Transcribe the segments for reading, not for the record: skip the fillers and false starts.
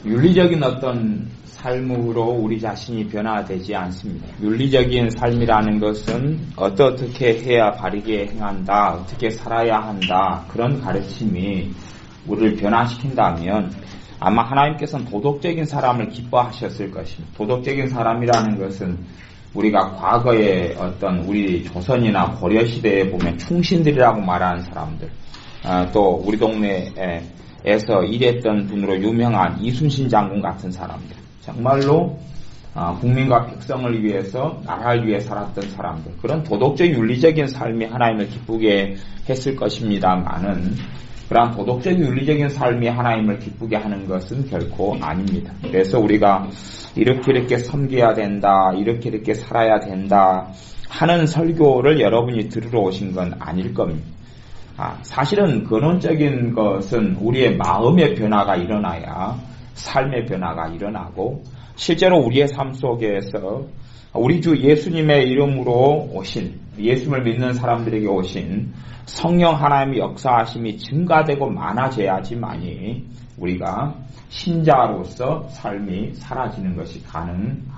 윤리적인 어떤 삶으로 우리 자신이 변화되지 않습니다. 윤리적인 삶이라는 것은 어떻게 해야 바르게 행한다, 어떻게 살아야 한다, 그런 가르침이 우리를 변화시킨다면 아마 하나님께서는 도덕적인 사람을 기뻐하셨을 것입니다. 도덕적인 사람이라는 것은 우리가 과거에 어떤 우리 조선이나 고려시대에 보면 충신들이라고 말하는 사람들, 또 우리 동네에서 일했던 분으로 유명한 이순신 장군 같은 사람들, 정말로 국민과 백성을 위해서 나라를 위해 살았던 사람들, 그런 도덕적 윤리적인 삶이 하나님을 기쁘게 했을 것입니다만은 그러한 도덕적 윤리적인 삶이 하나님을 기쁘게 하는 것은 결코 아닙니다. 그래서 우리가 이렇게 섬겨야 된다, 이렇게 살아야 된다 하는 설교를 여러분이 들으러 오신 건 아닐 겁니다. 사실은 근원적인 것은 우리의 마음의 변화가 일어나야 삶의 변화가 일어나고, 실제로 우리의 삶 속에서 우리 주 예수님의 이름으로 오신, 예수님을 믿는 사람들에게 오신 성령 하나님의 역사하심이 증가되고 많아져야지만이 우리가 신자로서 삶이 사라지는 것이 가능합니다.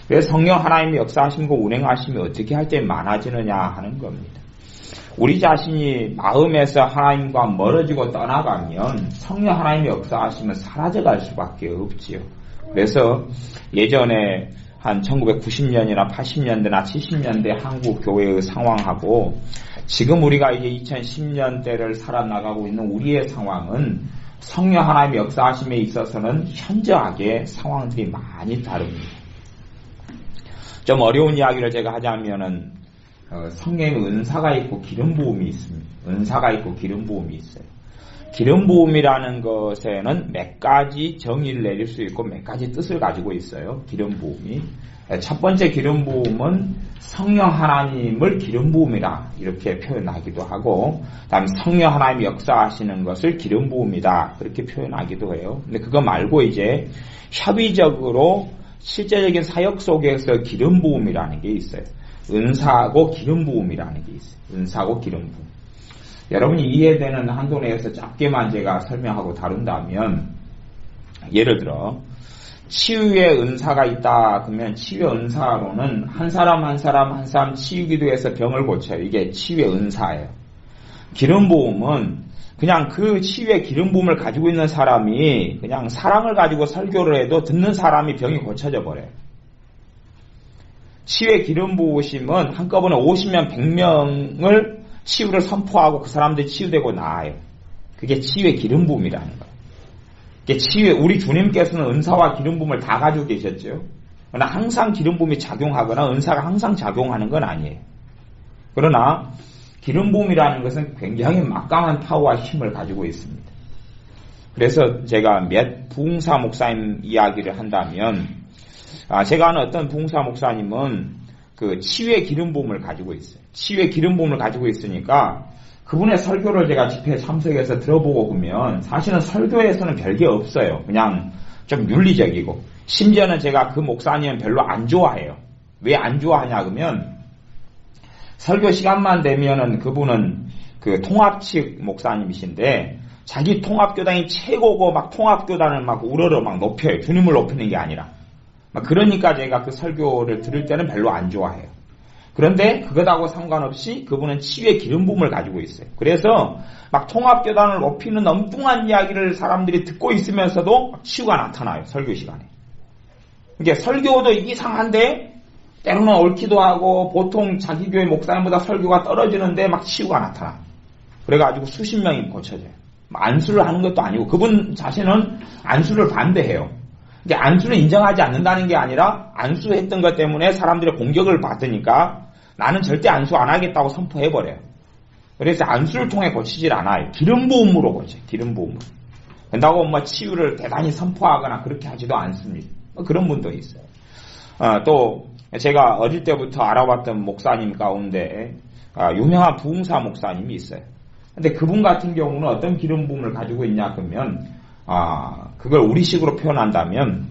그래서 성령 하나님의 역사하심과 운행하심이 어떻게 할 때 많아지느냐 하는 겁니다. 우리 자신이 마음에서 하나님과 멀어지고 떠나가면 성령 하나님의 역사하심은 사라져갈 수밖에 없지요. 그래서 예전에 한 1990년이나 80년대나 70년대 한국 교회의 상황하고 지금 우리가 이제 2010년대를 살아나가고 있는 우리의 상황은 성령 하나님의 역사하심에 있어서는 현저하게 상황들이 많이 다릅니다. 좀 어려운 이야기를 제가 하자면은 성령의 은사가 있고 기름 부음이 있습니다. 은사가 있고 기름 부음이 있어요. 기름 부음이라는 것에는 몇 가지 정의를 내릴 수 있고 몇 가지 뜻을 가지고 있어요. 기름 부음이. 첫 번째 기름 부음은 성령 하나님을 기름 부음이다 이렇게 표현하기도 하고, 다음 성령 하나님이 역사하시는 것을 기름 부음이다 그렇게 표현하기도 해요. 근데 그거 말고 이제 협의적으로 실제적인 사역 속에서 기름 부음이라는 게 있어요. 은사하고 기름 부음이라는 게 있어요. 은사하고 기름 부음. 여러분이 이해되는 한도 내에서 짧게만 제가 설명하고 다룬다면, 예를 들어 치유의 은사가 있다 그러면 치유의 은사로는 한 사람 한 사람 치유기도 해서 병을 고쳐요. 이게 치유의 은사예요. 기름 부음은 그냥 그 치유의 기름 부음을 가지고 있는 사람이 그냥 사랑을 가지고 설교를 해도 듣는 사람이 병이 고쳐져 버려요. 치유의 기름 부으심은 한꺼번에 50명 100명을 치유를 선포하고 그 사람들이 치유되고 나아요. 그게 치유의 기름 부음이라는 거예요. 우리 주님께서는 은사와 기름 부음을 다 가지고 계셨죠. 그러나 항상 기름 부음이 작용하거나 은사가 항상 작용하는 건 아니에요. 그러나 기름 부음이라는 것은 굉장히 막강한 파워와 힘을 가지고 있습니다. 그래서 제가 몇 부흥사 목사님 이야기를 한다면, 제가 아는 어떤 부흥사 목사님은 그 치유의 기름 부음을 가지고 있어요. 치유의 기름 부음을 가지고 있으니까 그분의 설교를 제가 집회에 참석해서 들어보고 보면 사실은 설교에서는 별게 없어요. 그냥 좀 윤리적이고, 심지어는 제가 그 목사님은 별로 안 좋아해요. 왜 안 좋아하냐 그러면 설교 시간만 되면은 그분은 그 통합 측 목사님이신데 자기 통합교단이 최고고 막 통합교단을 막 우러러 막 높여요. 주님을 높이는 게 아니라. 그러니까 제가 그 설교를 들을 때는 별로 안 좋아해요. 그런데 그것하고 상관없이 그분은 치유의 기름 부음을 가지고 있어요. 그래서 막 통합교단을 높이는 엉뚱한 이야기를 사람들이 듣고 있으면서도 막 치유가 나타나요. 설교 시간에. 이게 설교도 이상한데 때로는 옳기도 하고 보통 자기 교회 목사님보다 설교가 떨어지는데 막 치유가 나타나. 그래가지고 수십 명이 고쳐져요. 안수를 하는 것도 아니고 그분 자신은 안수를 반대해요. 이제 안수를 인정하지 않는다는 게 아니라 안수했던 것 때문에 사람들의 공격을 받으니까 나는 절대 안수 안 하겠다고 선포해버려요. 그래서 안수를 통해 고치질 않아요. 기름 부음으로 고쳐요. 기름 부음으로. 그런다고 뭐 치유를 대단히 선포하거나 그렇게 하지도 않습니다. 그런 분도 있어요. 또 제가 어릴 때부터 알아봤던 목사님 가운데 유명한 부흥사 목사님이 있어요. 근데 그분 같은 경우는 어떤 기름 부음을 가지고 있냐 그러면 그걸 우리식으로 표현한다면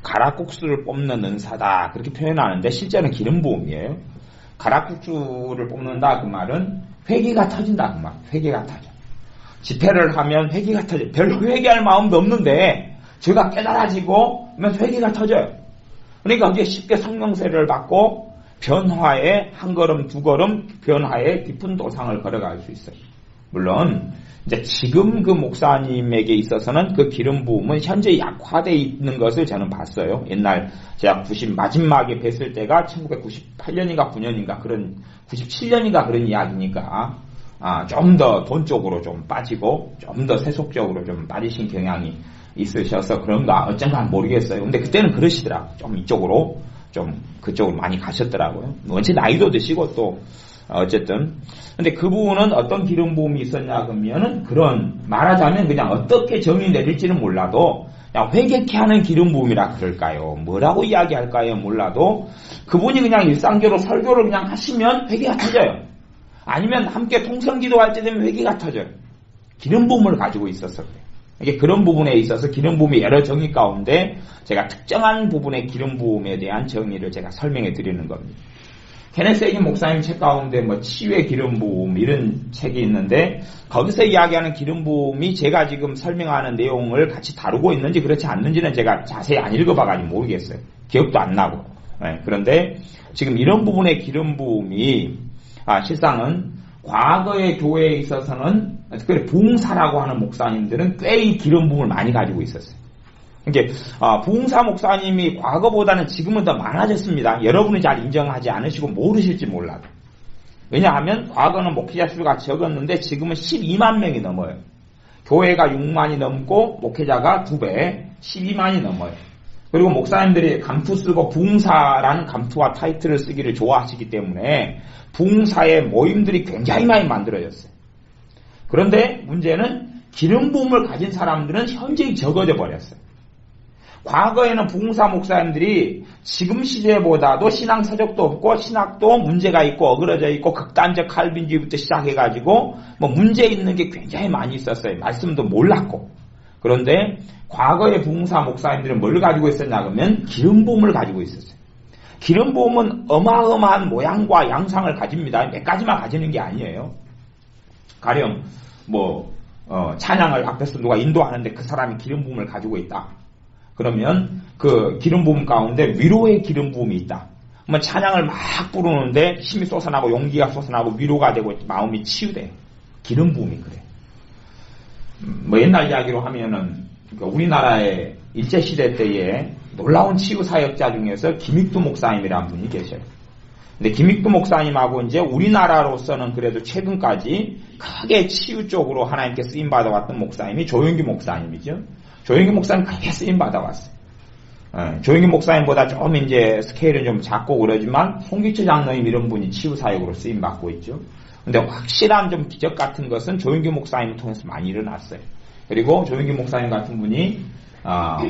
가락국수를 뽑는 은사다 그렇게 표현하는데 실제는 기름 부음이에요. 가락국수를 뽑는다 그 말은 회개가 터진다 그 말. 회개가 터져. 집회를 하면 회개가 터져. 별로 회개할 마음도 없는데 죄가 깨달아지고 회개가 터져요. 그러니까 이제 쉽게 성령세를 받고 변화에 한 걸음 두 걸음 변화에 깊은 도상을 걸어갈 수 있어요. 물론 이제 지금 그 목사님에게 있어서는 그 기름 부음은 현재 약화되어 있는 것을 저는 봤어요. 옛날 제가 마지막에 뵀을 때가 1998년인가 9년인가 그런 97년인가 그런 이야기니까 좀 더 돈 쪽으로 좀 빠지고 좀 더 세속적으로 좀 빠지신 경향이 있으셔서 그런가 어쩐가 모르겠어요. 근데 그때는 그러시더라고요. 좀 이쪽으로 좀 그쪽으로 많이 가셨더라고요. 원체 나이도 드시고 또 어쨌든 근데 그 부분은 어떤 기름 부음이 있었냐 그러면은 그런 말하자면 그냥 어떻게 정의 내릴지는 몰라도 그냥 회개케 하는 기름 부음이라 그럴까요? 뭐라고 이야기할까요? 몰라도 그분이 그냥 일상적으로 설교를 그냥 하시면 회개가 터져요. 아니면 함께 통성기도할 때 되면 회개가 터져요. 기름 부음을 가지고 있었어요. 이게 그런 부분에 있어서 기름 부음의 여러 정의 가운데 제가 특정한 부분의 기름 부음에 대한 정의를 제가 설명해 드리는 겁니다. 케네스 헤긴 목사님 책 가운데 치유의 기름 부음 이런 책이 있는데 거기서 이야기하는 기름 부음이 제가 지금 설명하는 내용을 같이 다루고 있는지 그렇지 않는지는 제가 자세히 안 읽어봐가지고 모르겠어요. 기억도 안 나고. 네, 그런데 지금 이런 부분의 기름 부음이 실상은 과거의 교회에 있어서는 특별히 부흥사라고 하는 목사님들은 꽤 이 기름 부음을 많이 가지고 있었어요. 이게 부흥사 목사님이 과거보다는 지금은 더 많아졌습니다. 여러분이 잘 인정하지 않으시고 모르실지 몰라도. 왜냐하면 과거는 목회자 수가 적었는데 지금은 12만 명이 넘어요. 교회가 6만이 넘고 목회자가 2배 12만이 넘어요. 그리고 목사님들이 감투 쓰고 부흥사라는 감투와 타이틀을 쓰기를 좋아하시기 때문에 부흥사의 모임들이 굉장히 많이 만들어졌어요. 그런데 문제는 기름 부음을 가진 사람들은 현저히 적어져 버렸어요. 과거에는 부흥사 목사님들이 지금 시대보다도 신앙 서적도 없고 신학도 문제가 있고 어그러져 있고 극단적 칼빈주의부터 시작해가지고 문제 있는 게 굉장히 많이 있었어요. 말씀도 몰랐고. 그런데 과거의 부흥사 목사님들은 뭘 가지고 있었냐 그러면 기름 부음을 가지고 있었어요. 기름 부음은 어마어마한 모양과 양상을 가집니다. 몇 가지만 가지는 게 아니에요. 가령 찬양을 앞에서 누가 인도하는데 그 사람이 기름 부음을 가지고 있다. 그러면 그 기름 부음 가운데 위로의 기름 부음이 있다. 찬양을 막 부르는데 힘이 솟아나고 용기가 솟아나고 위로가 되고 마음이 치유돼. 기름 부음이 그래. 옛날 이야기로 하면은 우리나라의 일제시대 때에 놀라운 치유 사역자 중에서 김익두 목사님이라는 분이 계셔요. 근데 김익두 목사님하고 이제 우리나라로서는 그래도 최근까지 크게 치유 쪽으로 하나님께 쓰임 받아왔던 목사님이 조영기 목사님이죠. 조영기 목사님 크게 쓰임 받아왔어요. 조영기 목사님보다 좀 이제 스케일은 좀 작고 그러지만 송기철 장로님 이런 분이 치유 사역으로 쓰임 받고 있죠. 근데 확실한 좀 기적 같은 것은 조영기 목사님을 통해서 많이 일어났어요. 그리고 조영기 목사님 같은 분이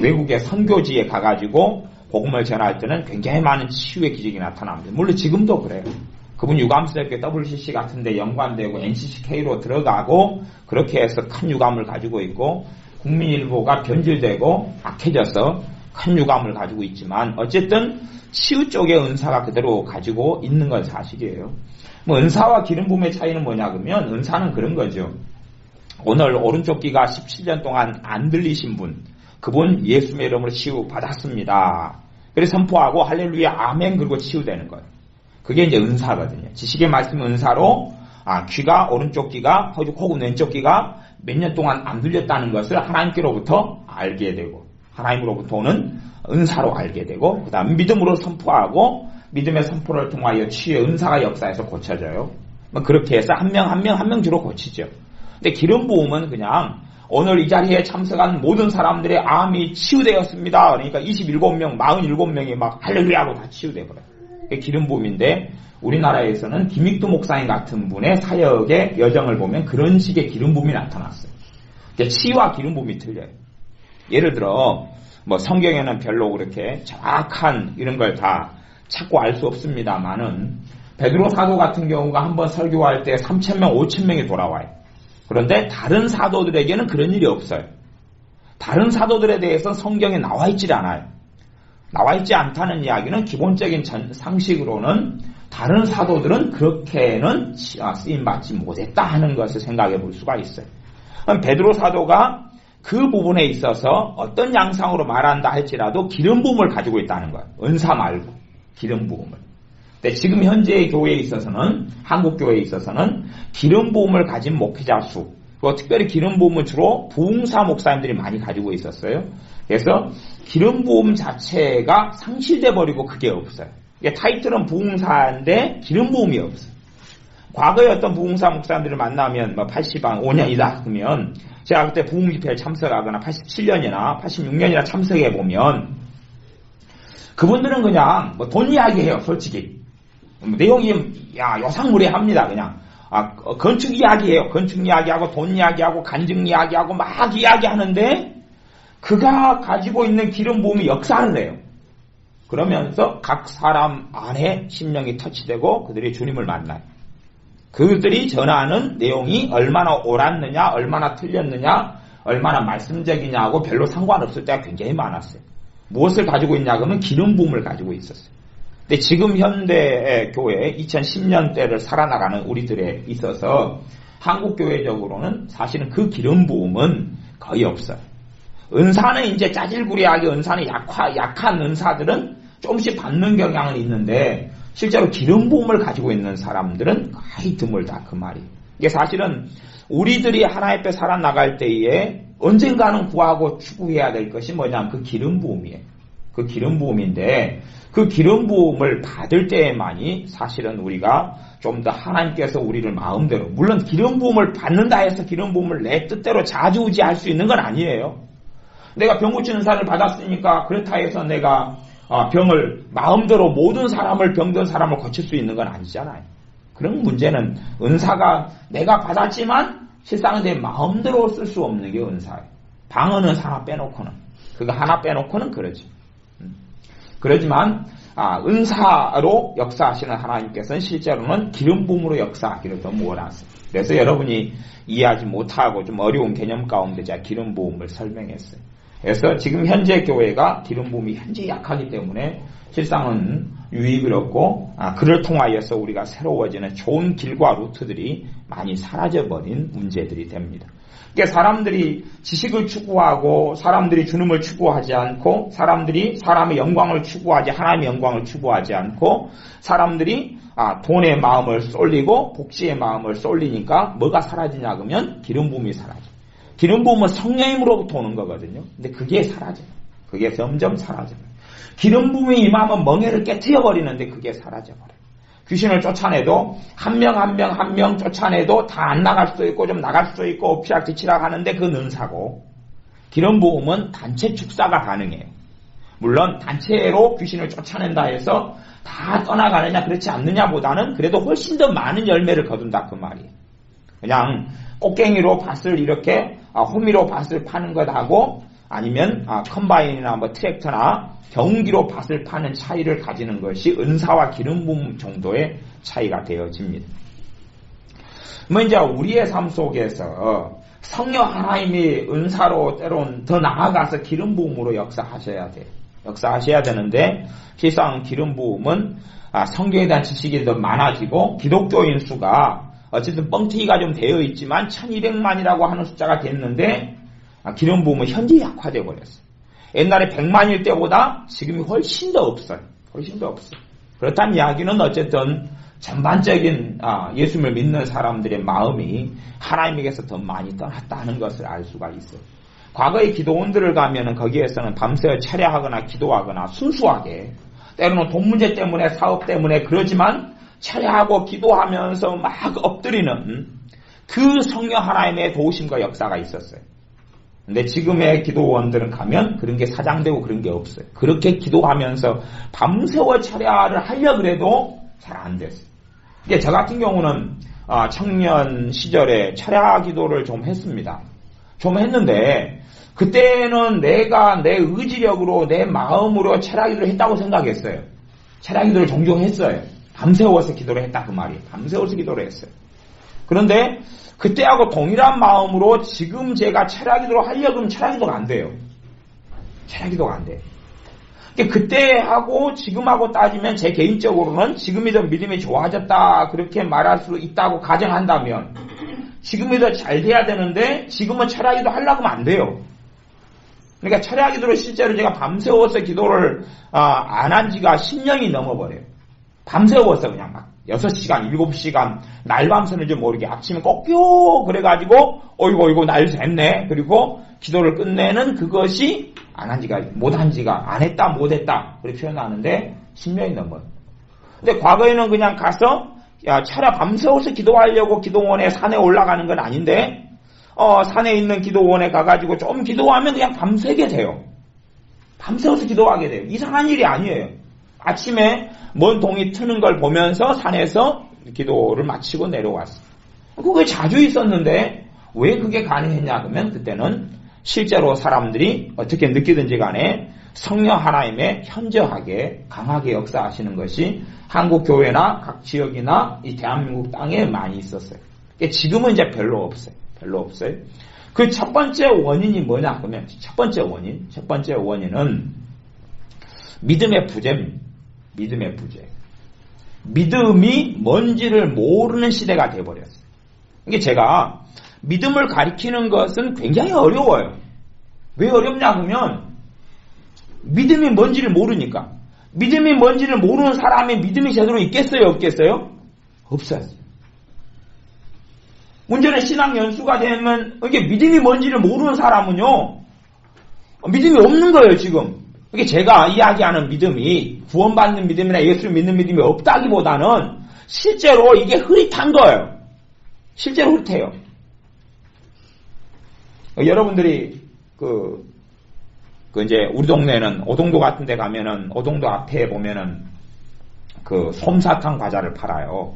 외국의 선교지에 가가지고 복음을 전할 때는 굉장히 많은 치유의 기적이 나타납니다. 물론 지금도 그래요. 그분 유감스럽게 WCC 같은데 연관되고 NCCK로 들어가고 그렇게 해서 큰 유감을 가지고 있고 국민일보가 변질되고 악해져서 큰 유감을 가지고 있지만 어쨌든 치유 쪽의 은사가 그대로 가지고 있는 건 사실이에요. 은사와 기름 부음의 차이는 뭐냐 그러면 은사는 그런 거죠. 오늘 오른쪽 귀가 17년 동안 안 들리신 분, 그분 예수의 이름으로 치유 받았습니다. 그래서 선포하고 할렐루야 아멘 그리고 치유되는 거예요. 그게 이제 은사거든요. 지식의 말씀 은사로 귀가 오른쪽 귀가 혹은 왼쪽 귀가 몇 년 동안 안 들렸다는 것을 하나님께로부터 알게 되고 하나님으로부터 오는 은사로 알게 되고 그 다음 믿음으로 선포하고 믿음의 선포를 통하여 치유의 은사가 역사에서 고쳐져요. 그렇게 해서 한 명 주로 고치죠. 근데 기름 부음은 그냥 오늘 이 자리에 참석한 모든 사람들의 암이 치유되었습니다. 그러니까 27명, 47명이 막 할렐루야하고 다 치유돼 버려요. 그게 기름 부음인데 우리나라에서는 김익두 목사님 같은 분의 사역의 여정을 보면 그런 식의 기름 부음이 나타났어요. 그러니까 치유와 기름 부음이 틀려요. 예를 들어 성경에는 별로 그렇게 정확한 이런 걸 다 찾고 알 수 없습니다만은 베드로 사도 같은 경우가 한번 설교할 때 3,000명, 5,000명이 돌아와요. 그런데 다른 사도들에게는 그런 일이 없어요. 다른 사도들에 대해서 성경에 나와 있질 않아요. 나와 있지 않다는 이야기는 기본적인 상식으로는 다른 사도들은 그렇게는 쓰임받지 못했다 하는 것을 생각해 볼 수가 있어요. 베드로 사도가 그 부분에 있어서 어떤 양상으로 말한다 할지라도 기름 부음을 가지고 있다는 거예요. 은사 말고 기름 부음을. 근데 지금 현재의 교회에 있어서는, 한국 교회에 있어서는 기름 부음을 가진 목회자 수, 그리고 특별히 기름 부음은 주로 부흥사 목사님들이 많이 가지고 있었어요. 그래서 기름 부음 자체가 상실돼 버리고 그게 없어요. 이게 타이틀은 부흥사인데 기름 부음이 없어요. 과거에 어떤 부흥사 목사님들을 만나면 85년이다 그러면 제가 그때 부흥 집회에 참석하거나 87년이나 86년이나 참석해 보면 그분들은 그냥 돈 이야기해요. 솔직히 내용이 요상무례합니다. 그냥 건축 이야기해요. 건축 이야기하고 돈 이야기하고 간증 이야기하고 막 이야기하는데 그가 가지고 있는 기름 부음이 역사를 해요. 그러면서 각 사람 안에 심령이 터치되고 그들이 주님을 만나요. 그들이 전하는 내용이 얼마나 옳았느냐, 얼마나 틀렸느냐, 얼마나 말씀적이냐하고 별로 상관없을 때가 굉장히 많았어요. 무엇을 가지고 있냐 그러면 기름 부음을 가지고 있었어요. 근데 지금 현대 교회 2010년대를 살아나가는 우리들에 있어서 한국 교회적으로는 사실은 그 기름 부음은 거의 없어요. 은사는 이제 짜질구리하게 은사는 약한 은사들은 조금씩 받는 경향은 있는데 실제로 기름 부음을 가지고 있는 사람들은 거의 드물다 그 말이에요. 이게 사실은 우리들이 하나님 앞에 살아나갈 때에 언젠가는 구하고 추구해야 될 것이 뭐냐면 그 기름 부음이에요. 그 기름 부음인데 그 기름 부음을 받을 때에만이 사실은 우리가 좀 더 하나님께서 우리를 마음대로, 물론 기름 부음을 받는다 해서 기름 부음을 내 뜻대로 좌지우지할 수 있는 건 아니에요. 내가 병 고치는 은사를 받았으니까 그렇다 해서 내가 병을 마음대로 모든 사람을, 병든 사람을 고칠 수 있는 건 아니잖아요. 그런 문제는 은사가 내가 받았지만 실상은 내 마음대로 쓸 수 없는 게 은사예요. 방언 은사 하나 빼놓고는, 그거 하나 빼놓고는 그러지. 그러지만 은사로 역사하시는 하나님께서는 실제로는 기름 부음으로 역사하기를 더 원하세요. 그래서 여러분이 이해하지 못하고 좀 어려운 개념 가운데 제가 기름 부음을 설명했어요. 그래서 지금 현재 교회가 기름 부음이 현재 약하기 때문에 실상은 유익을 얻고 그를 통하여서 우리가 새로워지는 좋은 길과 루트들이 많이 사라져버린 문제들이 됩니다. 그러니까 사람들이 지식을 추구하고 사람들이 주님을 추구하지 않고 사람들이 사람의 영광을 추구하지 하나님의 영광을 추구하지 않고 사람들이 돈의 마음을 쏠리고 복지의 마음을 쏠리니까 뭐가 사라지냐 그러면 기름 부음이 사라져요. 기름 부음은 성령님으로부터 오는 거거든요. 근데 그게 사라져요. 그게 점점 사라져요. 기름 부음이 임하면 멍에를 깨트려 버리는데 그게 사라져 버려요. 귀신을 쫓아내도 한 명 쫓아내도 다 안 나갈 수도 있고 좀 나갈 수도 있고 엎치락뒤치락 하는데 그건 은사고, 기름 부음은 단체 축사가 가능해요. 물론 단체로 귀신을 쫓아낸다 해서 다 떠나가느냐 그렇지 않느냐보다는 그래도 훨씬 더 많은 열매를 거둔다 그 말이에요. 그냥 꽃갱이로 밭을 이렇게 호미로 밭을 파는 것하고 아니면 컴바인이나 트랙터나 경운기로 밭을 파는 차이를 가지는 것이 은사와 기름 부음 정도의 차이가 되어집니다. 이제 우리의 삶 속에서 성령 하나님이 은사로 때론 더 나아가서 기름 부음으로 역사하셔야 돼요. 역사하셔야 되는데 실상 기름 부음은 성경에 대한 지식이 더 많아지고 기독교인 수가 어쨌든 뻥튀기가 좀 되어 있지만 1200만이라고 하는 숫자가 됐는데 기름 부음은 현재 약화되어 버렸어요. 옛날에 100만일 때보다 지금이 훨씬 더 없어요. 훨씬 더 없어요. 그렇다는 이야기는 어쨌든 전반적인 예수님을 믿는 사람들의 마음이 하나님에게서 더 많이 떠났다는 것을 알 수가 있어요. 과거의 기도원들을 가면은 거기에서는 밤새 차려하거나 기도하거나 순수하게, 때로는 돈 문제 때문에 사업 때문에 그러지만 차려하고 기도하면서 막 엎드리는 그 성령 하나님의 도우심과 역사가 있었어요. 근데 지금의 기도원들은 가면 그런 게 사장되고 그런 게 없어요. 그렇게 기도하면서 밤새워 차려를 하려 그래도 잘 안 됐어요. 이게 저 같은 경우는 청년 시절에 차려 기도를 좀 했습니다. 좀 했는데 그때는 내가 내 의지력으로 내 마음으로 차려 기도를 했다고 생각했어요. 차려 기도를 종종 했어요. 밤새워서 기도를 했다 그 말이에요. 밤새워서 기도를 했어요. 그런데 그때하고 동일한 마음으로 지금 제가 차려기도를 하려고 하면 차려기도가 안 돼요. 차려기도가 안 돼요. 그때하고 지금하고 따지면 제 개인적으로는 지금이 더 믿음이 좋아졌다 그렇게 말할 수 있다고 가정한다면 지금이 더 잘 돼야 되는데 지금은 차려기도 하려고 하면 안 돼요. 그러니까 철야 기도를 실제로 제가 밤새워서 기도를 안 한 지가 10년이 넘어버려요. 밤새워서 그냥 막 6시간, 7시간 날밤 새는지 모르게 아침에 꺾여 그래가지고 어이구 날 샜네. 그리고 기도를 끝내는 그것이 못한 지가 안 했다 못했다 그렇게 표현하는데 10년이 넘어요. 근데 과거에는 그냥 가서 철야 밤새워서 기도하려고 기도원에 산에 올라가는 건 아닌데 산에 있는 기도원에 가가지고 좀 기도하면 그냥 밤새게 돼요. 밤새워서 기도하게 돼요. 이상한 일이 아니에요. 아침에 먼 동이 트는 걸 보면서 산에서 기도를 마치고 내려왔어요. 그게 자주 있었는데 왜 그게 가능했냐 그러면 그때는 실제로 사람들이 어떻게 느끼든지 간에 성령 하나님의 현저하게 강하게 역사하시는 것이 한국 교회나 각 지역이나 이 대한민국 땅에 많이 있었어요. 지금은 이제 별로 없어요. 그 첫 번째 원인이 뭐냐 그러면 첫 번째 원인은 믿음의 부재입니다. 믿음의 부재. 믿음이 뭔지를 모르는 시대가 되어버렸어요. 이게 제가 믿음을 가리키는 것은 굉장히 어려워요. 왜 어렵냐 그러면 믿음이 뭔지를 모르니까. 믿음이 뭔지를 모르는 사람이 믿음이 제대로 있겠어요 없겠어요? 없어요. 문제는 신앙 연수가 되면 이게 믿음이 뭔지를 모르는 사람은요 믿음이 없는 거예요 지금. 이게 제가 이야기하는 믿음이 구원받는 믿음이나 예수를 믿는 믿음이 없다기보다는 실제로 이게 흐릿한 거예요. 실제로 흐릿해요. 여러분들이 이제 우리 동네는 오동도 같은 데 가면은 오동도 앞에 보면은 솜사탕 과자를 팔아요.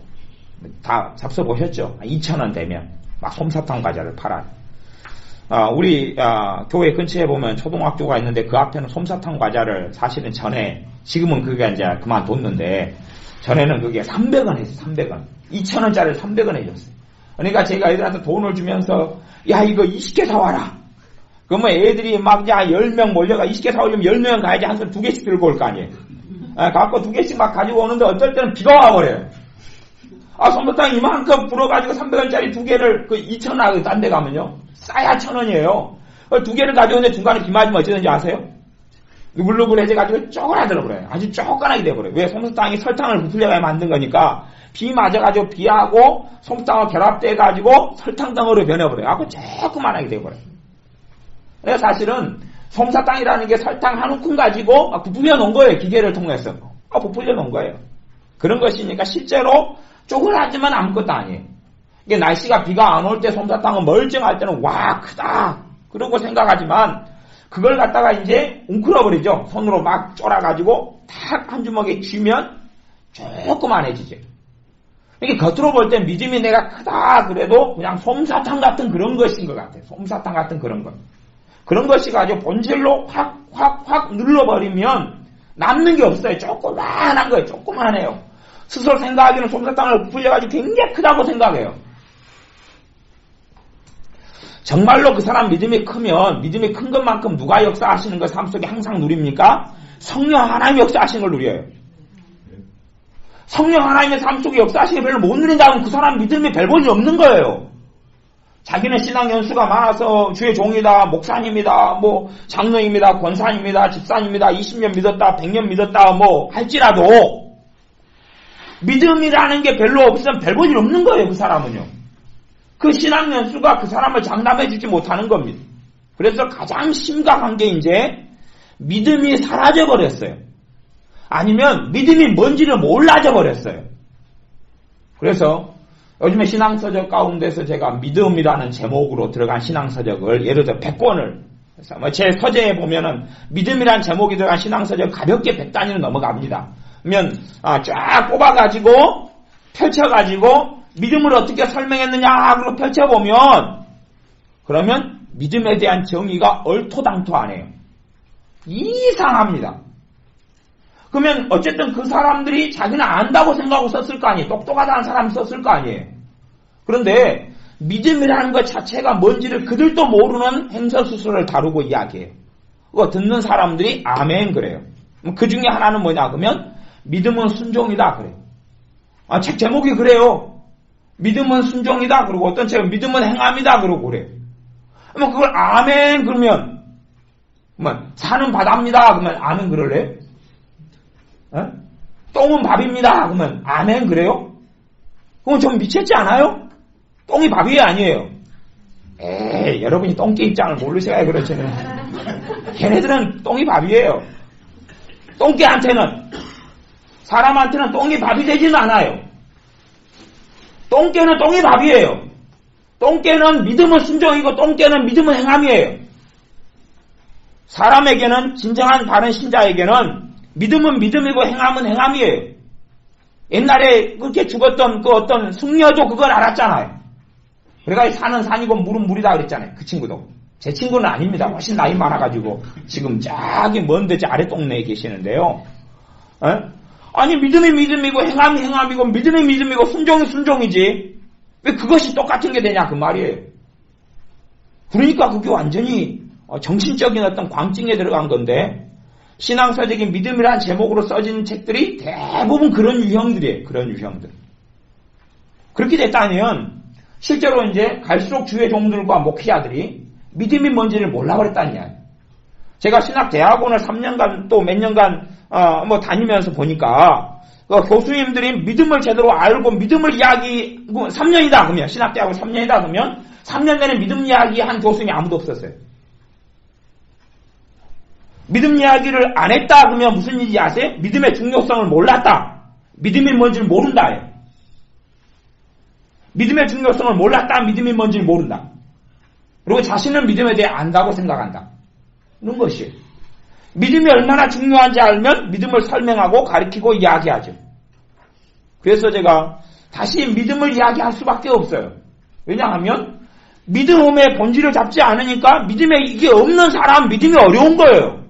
다 잡숴보셨죠? 2,000원 되면 막 솜사탕 과자를 팔아요. 우리 교회 근처에 보면 초등학교가 있는데 그 앞에는 솜사탕 과자를 사실은 전에 지금은 그게 이제 그만뒀는데 전에는 그게 300원 했어요. 300원. 2,000원짜리를 300원 해줬어요. 그러니까 제가 애들한테 돈을 주면서 야 이거 20개 사와라. 그러면 애들이 막 10명 몰려가 20개 사오려면 10명 가야지 한 손 2개씩 들고 올 거 아니에요. 갖고 2개씩 막 가지고 오는데 어떨 때는 비가 와버려요. 솜사탕 이만큼 불어가지고 300원짜리 2개를 2,000원 딴 데 가면요. 싸야 1,000원이에요. 2개를 가져오는데 중간에 비 맞으면 어쩌는지 아세요? 누글누글해져가지고 쪼그라들어버려요. 아주 쪼그라게 돼버려요. 왜? 솜사탕이 설탕을 부풀려야 만든 거니까 비 맞아가지고 비하고 솜사탕하고 결합돼가지고 설탕덩어리로 변해버려요. 조그만하게 돼버려요. 그래서 사실은 솜사탕이라는 게 설탕 한 움큼 가지고 부풀려 놓은 거예요. 기계를 통해서. 부풀려 놓은 거예요. 그런 것이니까 실제로 쪼그라지만 아무것도 아니에요. 이게 날씨가 비가 안 올 때 솜사탕은 멀쩡할 때는 와 크다 그러고 생각하지만 그걸 갖다가 이제 웅크러버리죠. 손으로 막 쫄아가지고 탁 한 주먹에 쥐면 조그만해지죠. 이게 겉으로 볼 때 믿음이 내가 크다 그래도 그냥 솜사탕 같은 그런 것인 것 같아요. 솜사탕 같은 그런 것. 그런 것이 가지고 본질로 확 눌러버리면 남는 게 없어요. 조그만한 거예요. 조그만해요. 스스로 생각하기는 솜사탕을 부풀려가지고 굉장히 크다고 생각해요. 정말로 그 사람 믿음이 크면 믿음이 큰 것만큼 누가 역사하시는 걸 삶 속에 항상 누립니까? 성령 하나님이 역사하시는 걸 누려요. 성령 하나님의 삶 속에 역사하시는 걸 별로 못 누린다면 그 사람 믿음이 별 볼이 없는 거예요. 자기는 신앙 연수가 많아서 주의 종이다, 목사님이다, 장로입니다, 권사님이다, 집사님이다, 20년 믿었다, 100년 믿었다 할지라도 믿음이라는 게 별로 없으면 별 볼일 없는 거예요. 그 사람은요. 그 신앙 연수가 그 사람을 장담해 주지 못하는 겁니다. 그래서 가장 심각한 게 이제 믿음이 사라져 버렸어요. 아니면 믿음이 뭔지를 몰라져 버렸어요. 그래서 요즘에 신앙서적 가운데서 제가 믿음이라는 제목으로 들어간 신앙서적을 예를 들어 100권을 제 서재에 보면은 믿음이라는 제목이 들어간 신앙서적 가볍게 100단위로 넘어갑니다. 그러면 쫙 뽑아가지고 펼쳐가지고 믿음을 어떻게 설명했느냐 그러고 펼쳐보면 그러면 믿음에 대한 정의가 얼토당토하네요. 이상합니다. 그러면 어쨌든 그 사람들이 자기는 안다고 생각하고 썼을 거 아니에요. 똑똑하다는 사람이 썼을 거 아니에요. 그런데 믿음이라는 것 자체가 뭔지를 그들도 모르는 행서수술을 다루고 이야기해요. 그거 듣는 사람들이 아멘 그래요. 그 중에 하나는 뭐냐 그러면 믿음은 순종이다 그래요. 책 제목이 그래요. 믿음은 순종이다 그러고 어떤 책은 믿음은 행함이다 그러고 그래요. 그럼 그걸 아멘 그러면 그러면 산은 바다입니다. 그러면 아멘 그럴래요? 어? 똥은 밥입니다. 그러면 아멘 그래요? 그건 좀 미쳤지 않아요? 똥이 밥이에요 아니에요? 에이 여러분이 똥개 입장을 모르셔야 그렇지는. 걔네들은 똥이 밥이에요. 똥개한테는 사람한테는 똥이 밥이 되지는 않아요. 똥개는 똥이 밥이에요. 똥개는 믿음은 순종이고 똥개는 믿음은 행함이에요. 사람에게는 진정한 바른 신자에게는 믿음은 믿음이고 행함은 행함이에요. 옛날에 그렇게 죽었던 그 어떤 승려도 그걸 알았잖아요. 그래가 산은 산이고 물은 물이다 그랬잖아요. 그 친구도. 제 친구는 아닙니다. 훨씬 나이 많아가지고 지금 저기 먼데 아래 동네에 계시는데요. 에? 아니 믿음이 믿음이고 행함이 행함이고 믿음이 믿음이고 순종이 순종이지 왜 그것이 똑같은 게 되냐 그 말이에요. 그러니까 그게 완전히 정신적인 어떤 광증에 들어간 건데 신앙서적인 믿음이라는 제목으로 써진 책들이 대부분 그런 유형들이에요. 그런 유형들. 그렇게 됐다면 실제로 이제 갈수록 주의 종들과 목회자들이 믿음이 뭔지를 몰라버렸다는 이야기. 제가 신학대학원을 3년간 또 몇 년간 다니면서 보니까 그 교수님들이 믿음을 제대로 알고 믿음을 3년이다 그러면 신학대학원 3년이다 그러면 3년 내내 믿음 이야기한 교수님이 아무도 없었어요. 믿음 이야기를 안 했다 그러면 무슨 일인지 아세요? 믿음의 중요성을 몰랐다. 믿음이 뭔지를 모른다. 믿음의 중요성을 몰랐다. 믿음이 뭔지를 모른다. 그리고 자신은 믿음에 대해 안다고 생각한다. 이런 것이에요. 믿음이 얼마나 중요한지 알면 믿음을 설명하고 가르치고 이야기하죠. 그래서 제가 다시 믿음을 이야기할 수밖에 없어요. 왜냐하면 믿음의 본질을 잡지 않으니까 믿음에 이게 없는 사람 믿음이 어려운 거예요.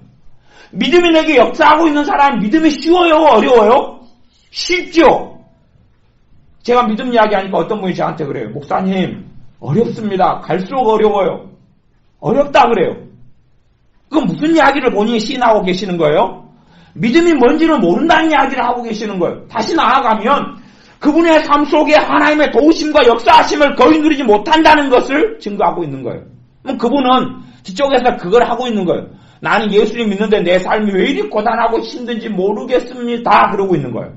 믿음이 내게 역사하고 있는 사람 믿음이 쉬워요? 어려워요? 쉽죠. 제가 믿음 이야기하니까 어떤 분이 저한테 그래요. 목사님 어렵습니다. 갈수록 어려워요. 어렵다 그래요. 그건 무슨 이야기를 본인이 시인하고 계시는 거예요? 믿음이 뭔지를 모른다는 이야기를 하고 계시는 거예요. 다시 나아가면 그분의 삶 속에 하나님의 도우심과 역사하심을 거의 누리지 못한다는 것을 증거하고 있는 거예요. 그럼 그분은 뒤쪽에서 그걸 하고 있는 거예요. 나는 예수님 믿는데 내 삶이 왜 이리 고단하고 힘든지 모르겠습니다. 그러고 있는 거예요.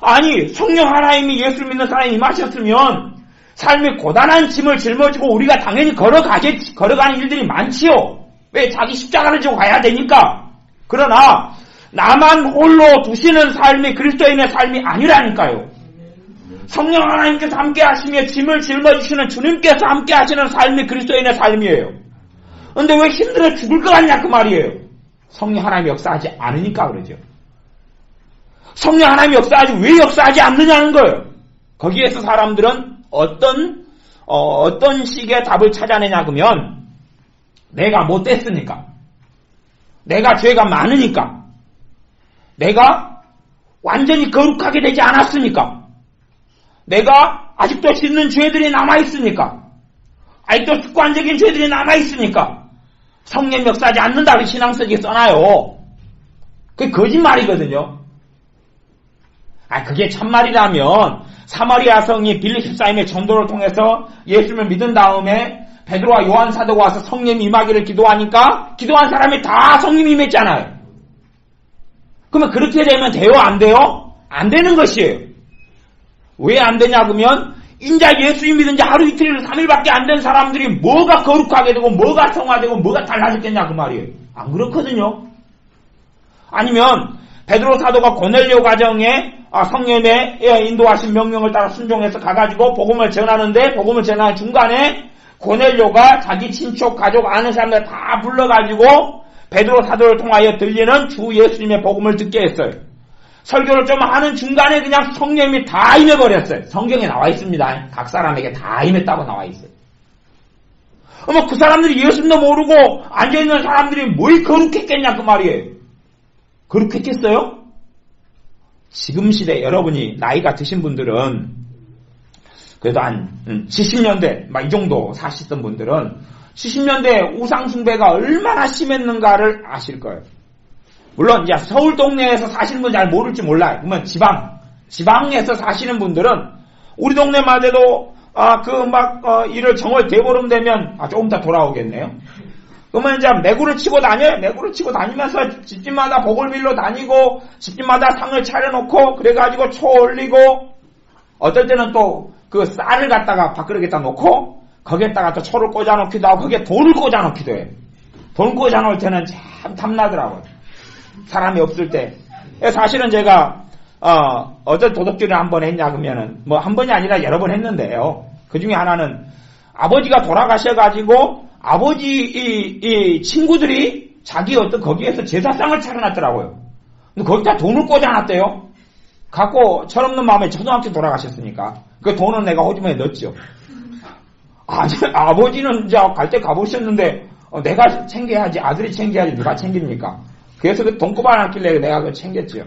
아니 성령 하나님이 예수 믿는 사람이 임하셨으면 삶의 고단한 짐을 짊어지고 우리가 당연히 걸어가는 일들이 많지요. 왜? 자기 십자가를 지고 가야 되니까. 그러나 나만 홀로 두시는 삶이 그리스도인의 삶이 아니라니까요. 성령 하나님께서 함께 하시며 짐을 짊어지시는 주님께서 함께 하시는 삶이 그리스도인의 삶이에요. 근데 왜 힘들어 죽을 것 같냐 그 말이에요. 성령 하나님이 역사하지 않으니까 그러죠. 성령 하나님이 역사하지 왜 역사하지 않느냐는 거예요. 거기에서 사람들은 어떤 식의 답을 찾아내냐 그러면 내가 못됐으니까, 내가 죄가 많으니까, 내가 완전히 거룩하게 되지 않았으니까, 내가 아직도 짓는 죄들이 남아있으니까, 아직도 습관적인 죄들이 남아있으니까 성령 역사하지 않는다고 신앙서적에 써놔요. 그게 거짓말이거든요. 그게 참말이라면 사마리아 성이 빌립 14임의 전도를 통해서 예수님을 믿은 다음에 베드로와 요한 사도가 와서 성령이 임하기를 기도하니까 기도한 사람이 다 성령이 임했잖아요. 그러면 그렇게 되면 돼요? 안 돼요? 안 되는 것이에요. 왜 안 되냐 그러면 인자 예수님 믿은 지 하루 이틀 3일밖에 안 된 사람들이 뭐가 거룩하게 되고 뭐가 성화되고 뭐가 달라졌겠냐 그 말이에요. 안 그렇거든요. 아니면 베드로 사도가 고넬료 가정에 성령의 인도하신 명령을 따라 순종해서 가가지고 복음을 전하는데 복음을 전하는 중간에 고넬료가 자기 친척 가족 아는 사람들 다 불러가지고 베드로 사도를 통하여 들리는 주 예수님의 복음을 듣게 했어요. 설교를 좀 하는 중간에 그냥 성령이 다 임해버렸어요. 성경에 나와 있습니다. 각 사람에게 다 임했다고 나와 있어요. 어머 그 사람들이 예수님도 모르고 앉아있는 사람들이 뭘 거룩했겠냐 그 말이에요. 거룩했겠어요? 지금 시대 여러분이 나이가 드신 분들은 그래도 한 70년대 막 이 정도 사시던 분들은 70년대 우상숭배가 얼마나 심했는가를 아실 거예요. 물론 이제 서울 동네에서 사시는 분 잘 모를지 몰라요. 그러면 지방에서 사시는 분들은 우리 동네만 해도 일을 정월 대보름 되면 조금 더 돌아오겠네요. 그러면 이제 매구를 치고 다녀요. 매구를 치고 다니면서 집집마다 복을 빌러 다니고 집집마다 상을 차려놓고 그래가지고 초 올리고 어떨 때는 또 그 쌀을 갖다가 밥그릇에다 놓고 거기에다가 또 초를 꽂아놓기도 하고 거기에 돈을 꽂아놓기도 해요. 돈 꽂아놓을 때는 참 탐나더라고요. 사람이 없을 때. 사실은 제가 어떤 도덕질을 한번 했냐 그러면은 뭐 한 번이 아니라 여러 번 했는데요. 그 중에 하나는 아버지가 돌아가셔가지고 아버지 이 친구들이 자기 어떤 거기에서 제사상을 차려놨더라고요. 근데 거기다 돈을 꽂아놨대요. 갖고 철없는 마음에 초등학교 돌아가셨으니까 그 돈은 내가 호주머니에 넣었죠. 아버지는 이제 갈 때 가보셨는데 내가 챙겨야지 아들이 챙겨야지 누가 챙깁니까? 그래서 그 돈 꼽아놨길래 내가 그걸 챙겼죠.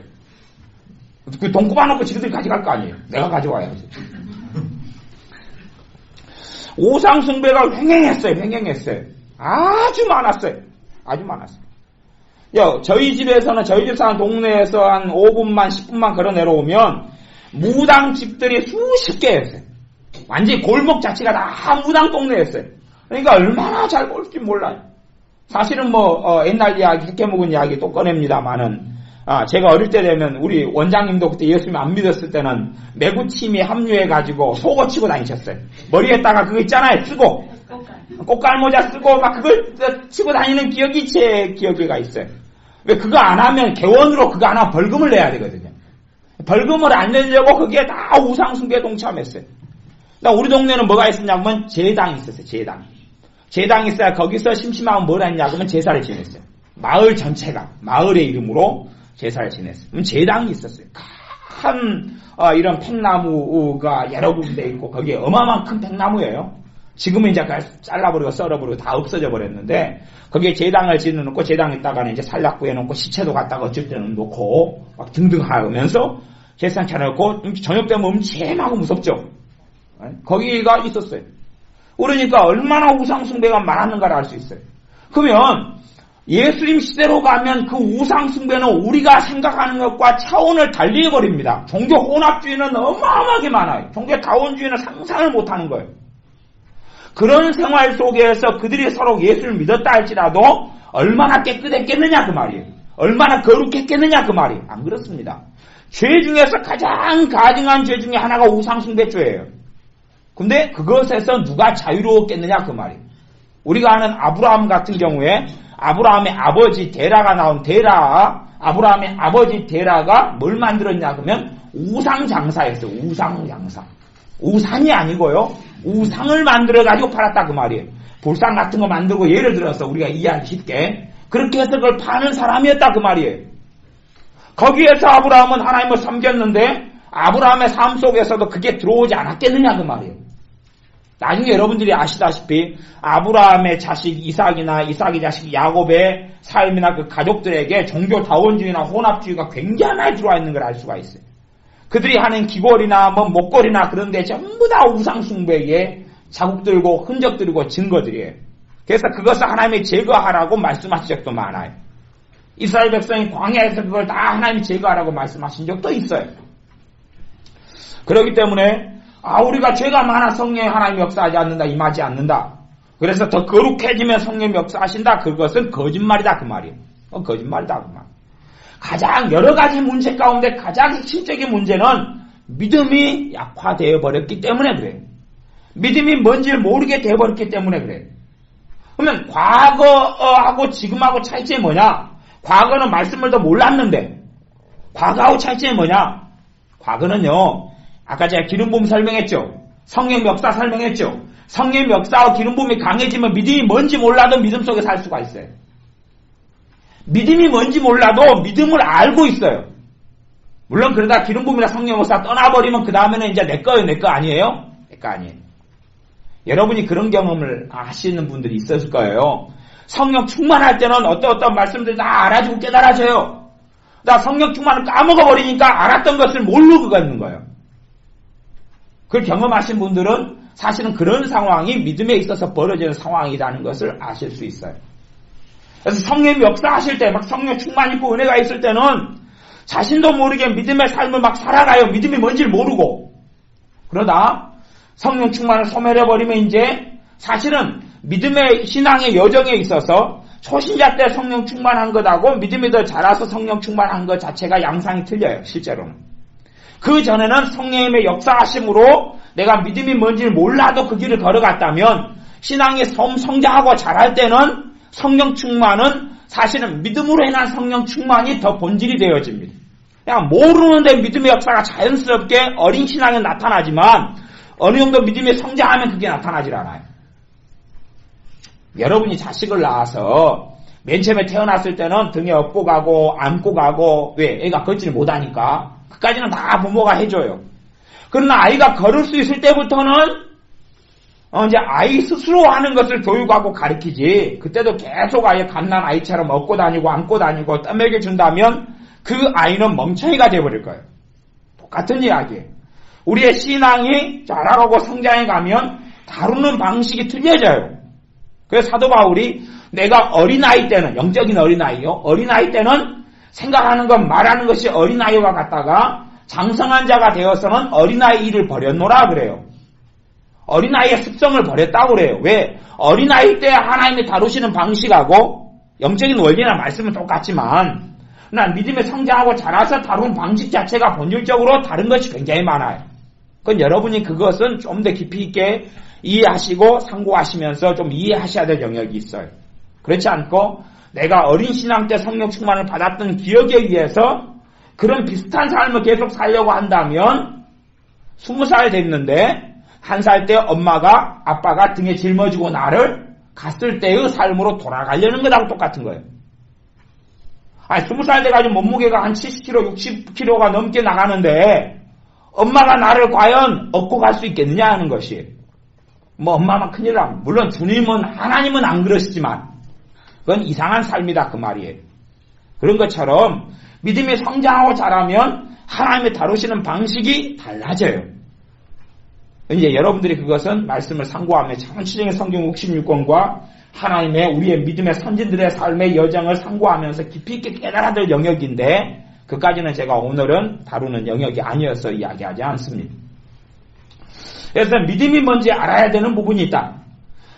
그 돈 꼽아놓고 지들이 가져갈 거 아니에요. 내가 가져와야지. 오상숭배가 횡행했어요. 아주 많았어요. 저희 집에서는 저희 집 사는 동네에서 한 5분만 10분만 걸어 내려오면 무당 집들이 수십 개였어요. 완전히 골목 자체가 다 무당 동네였어요. 그러니까 얼마나 잘 볼지 몰라요. 사실은 옛날 이야기, 핵해 먹은 이야기 또 꺼냅니다만은, 제가 어릴 때 되면 우리 원장님도 그때 예수님 안 믿었을 때는 매구침이 합류해가지고 속옷 치고 다니셨어요. 머리에다가 그거 있잖아요. 쓰고. 꽃갈모자 쓰고 막 그걸 치고 다니는 기억이 제 기억에가 있어요. 왜 그거 안 하면 개원으로 그거 안 하면 벌금을 내야 되거든요. 벌금을 안 내려고 거기에 다 우상숭배 동참했어요. 우리 동네는 뭐가 있었냐면 제당이 있었어요. 제당이 있어야 거기서 심심하면 뭘 했냐 그러면 제사를 지냈어요. 마을 전체가 마을의 이름으로 제사를 지냈어요. 그럼 제당이 있었어요. 큰 이런 팽나무가 여러 군데 있고 거기에 어마어마한 큰 팽나무예요. 지금은 이제 잘라버리고 썰어버리고 다 없어져 버렸는데 거기에 제당을 지어놓고 제당에다가는 이제 살락구해 놓고 시체도 갖다가 어쩔 때는 놓고 막 등등 하면서 제사 차려놓고 저녁 되면 엄청나고 무섭죠. 거기가 있었어요. 그러니까 얼마나 우상숭배가 많았는가를 알 수 있어요. 그러면 예수님 시대로 가면 그 우상숭배는 우리가 생각하는 것과 차원을 달리해버립니다. 종교 혼합주의는 어마어마하게 많아요. 종교 다원주의는 상상을 못하는 거예요. 그런 생활 속에서 그들이 서로 예수를 믿었다 할지라도 얼마나 깨끗했겠느냐 그 말이에요. 얼마나 거룩했겠느냐 그 말이에요. 안 그렇습니다. 죄 중에서 가장 가증한 죄 중에 하나가 우상숭배죄예요. 근데 그것에서 누가 자유로웠겠느냐 그 말이에요. 우리가 아는 아브라함 같은 경우에 아브라함의 아버지 데라가 나온 아브라함의 아버지 데라가 뭘 만들었냐 그러면 우상장사였어요. 우상장사. 우상이 아니고요. 우상을 만들어가지고 팔았다 그 말이에요. 볼상 같은 거 만들고 예를 들어서 우리가 이해하기 쉽게 그렇게 해서 그걸 파는 사람이었다 그 말이에요. 거기에서 아브라함은 하나님을 섬겼는데 아브라함의 삶 속에서도 그게 들어오지 않았겠느냐 그 말이에요. 나중에 여러분들이 아시다시피 아브라함의 자식 이삭이나 이삭의 자식 야곱의 삶이나 그 가족들에게 종교 다원주의나 혼합주의가 굉장히 많이 들어와 있는 걸 알 수가 있어요. 그들이 하는 귀걸이나 목걸이나 그런 데 전부 다 우상숭배의 자국들고 흔적들이고 증거들이에요. 그래서 그것을 하나님이 제거하라고 말씀하신 적도 많아요. 이스라엘 백성이 광야에서 그걸 다 하나님이 제거하라고 말씀하신 적도 있어요. 그렇기 때문에 우리가 죄가 많아 성령의 하나님이 역사하지 않는다, 임하지 않는다. 그래서 더 거룩해지면 성령이 역사하신다. 그것은 거짓말이다 그 말이에요. 거짓말이다 그 말. 가장 여러 가지 문제 가운데 가장 핵심적인 문제는 믿음이 약화되어 버렸기 때문에 그래요. 믿음이 뭔지를 모르게 되어버렸기 때문에 그래요. 그러면 과거하고 지금하고 차이점이 뭐냐? 과거는 말씀을 더 몰랐는데 과거하고 차이점이 뭐냐? 과거는요. 아까 제가 기름부음 설명했죠. 성령 역사 설명했죠. 성령 역사와 기름부음이 강해지면 믿음이 뭔지 몰라도 믿음 속에 살 수가 있어요. 믿음이 뭔지 몰라도 믿음을 알고 있어요. 물론 그러다 기름부음이나 성령 역사 떠나버리면 그 다음에는 이제 내 거 아니에요? 내 거 아니에요. 여러분이 그런 경험을 하시는 분들이 있었을 거예요. 성령 충만할 때는 어떤 말씀들 다 알아주고 깨달아져요. 나 성령 충만을 까먹어버리니까 알았던 것을 모르고 가는 거예요. 그걸 경험하신 분들은 사실은 그런 상황이 믿음에 있어서 벌어지는 상황이라는 것을 아실 수 있어요. 그래서 성령이 역사하실 때 막 성령 충만 있고 은혜가 있을 때는 자신도 모르게 믿음의 삶을 막 살아가요. 믿음이 뭔지를 모르고. 그러다 성령 충만을 소멸해버리면 이제 사실은 믿음의 신앙의 여정에 있어서 초신자 때 성령 충만한 것하고 믿음이 더 자라서 성령 충만한 것 자체가 양상이 틀려요. 실제로는. 그 전에는 성령님의 역사하심으로 내가 믿음이 뭔지를 몰라도 그 길을 걸어갔다면 신앙이 성장하고 자랄 때는 성령 충만은 사실은 믿음으로 인한 성령 충만이 더 본질이 되어집니다. 그냥 모르는데 믿음의 역사가 자연스럽게 어린 신앙에 나타나지만 어느 정도 믿음이 성장하면 그게 나타나질 않아요. 여러분이 자식을 낳아서 맨 처음에 태어났을 때는 등에 업고 가고 안고 가고 왜? 애가 걷지를 못하니까 그까지는 다 부모가 해줘요. 그러나 아이가 걸을 수 있을 때부터는 이제 아이 스스로 하는 것을 교육하고 가르치지 그때도 계속 아예 갓난 아이처럼 업고 다니고 안고 다니고 떠먹여 준다면 그 아이는 멍청이가 돼버릴 거예요. 똑같은 이야기예요. 우리의 신앙이 자라가고 성장해 가면 다루는 방식이 틀려져요. 그래서 사도 바울이 내가 어린아이 때는 영적인 어린아이요. 어린아이 때는 생각하는 것 말하는 것이 어린아이와 같다가 장성한 자가 되어서는 어린아이 일을 버렸노라 그래요. 어린아이의 습성을 버렸다고 그래요. 왜? 어린아이 때 하나님이 다루시는 방식하고 영적인 원리나 말씀은 똑같지만 난 믿음에 성장하고 자라서 다루는 방식 자체가 본질적으로 다른 것이 굉장히 많아요. 그건 여러분이 그것은 좀 더 깊이 있게 이해하시고 상고하시면서 좀 이해하셔야 될 영역이 있어요. 그렇지 않고 내가 어린 신앙 때 성령 충만을 받았던 기억에 의해서 그런 비슷한 삶을 계속 살려고 한다면 20살 됐는데 1살 때 엄마가 아빠가 등에 짊어지고 나를 갔을 때의 삶으로 돌아가려는 것하고 똑같은 거예요. 아니 20살 돼가지고 몸무게가 한 70kg, 60kg가 넘게 나가는데 엄마가 나를 과연 업고 갈 수 있겠느냐 하는 것이 뭐 엄마만 큰일 나면 물론 주님은 하나님은 안 그러시지만 그건 이상한 삶이다 그 말이에요. 그런 것처럼 믿음이 성장하고 자라면 하나님이 다루시는 방식이 달라져요. 이제 여러분들이 그것은 말씀을 상고하며 전체적인 성경 66권과 하나님의 우리의 믿음의 선진들의 삶의 여정을 상고하면서 깊이 있게 깨달아야 될 영역인데 그까지는 제가 오늘은 다루는 영역이 아니어서 이야기하지 않습니다. 그래서 믿음이 뭔지 알아야 되는 부분이 있다.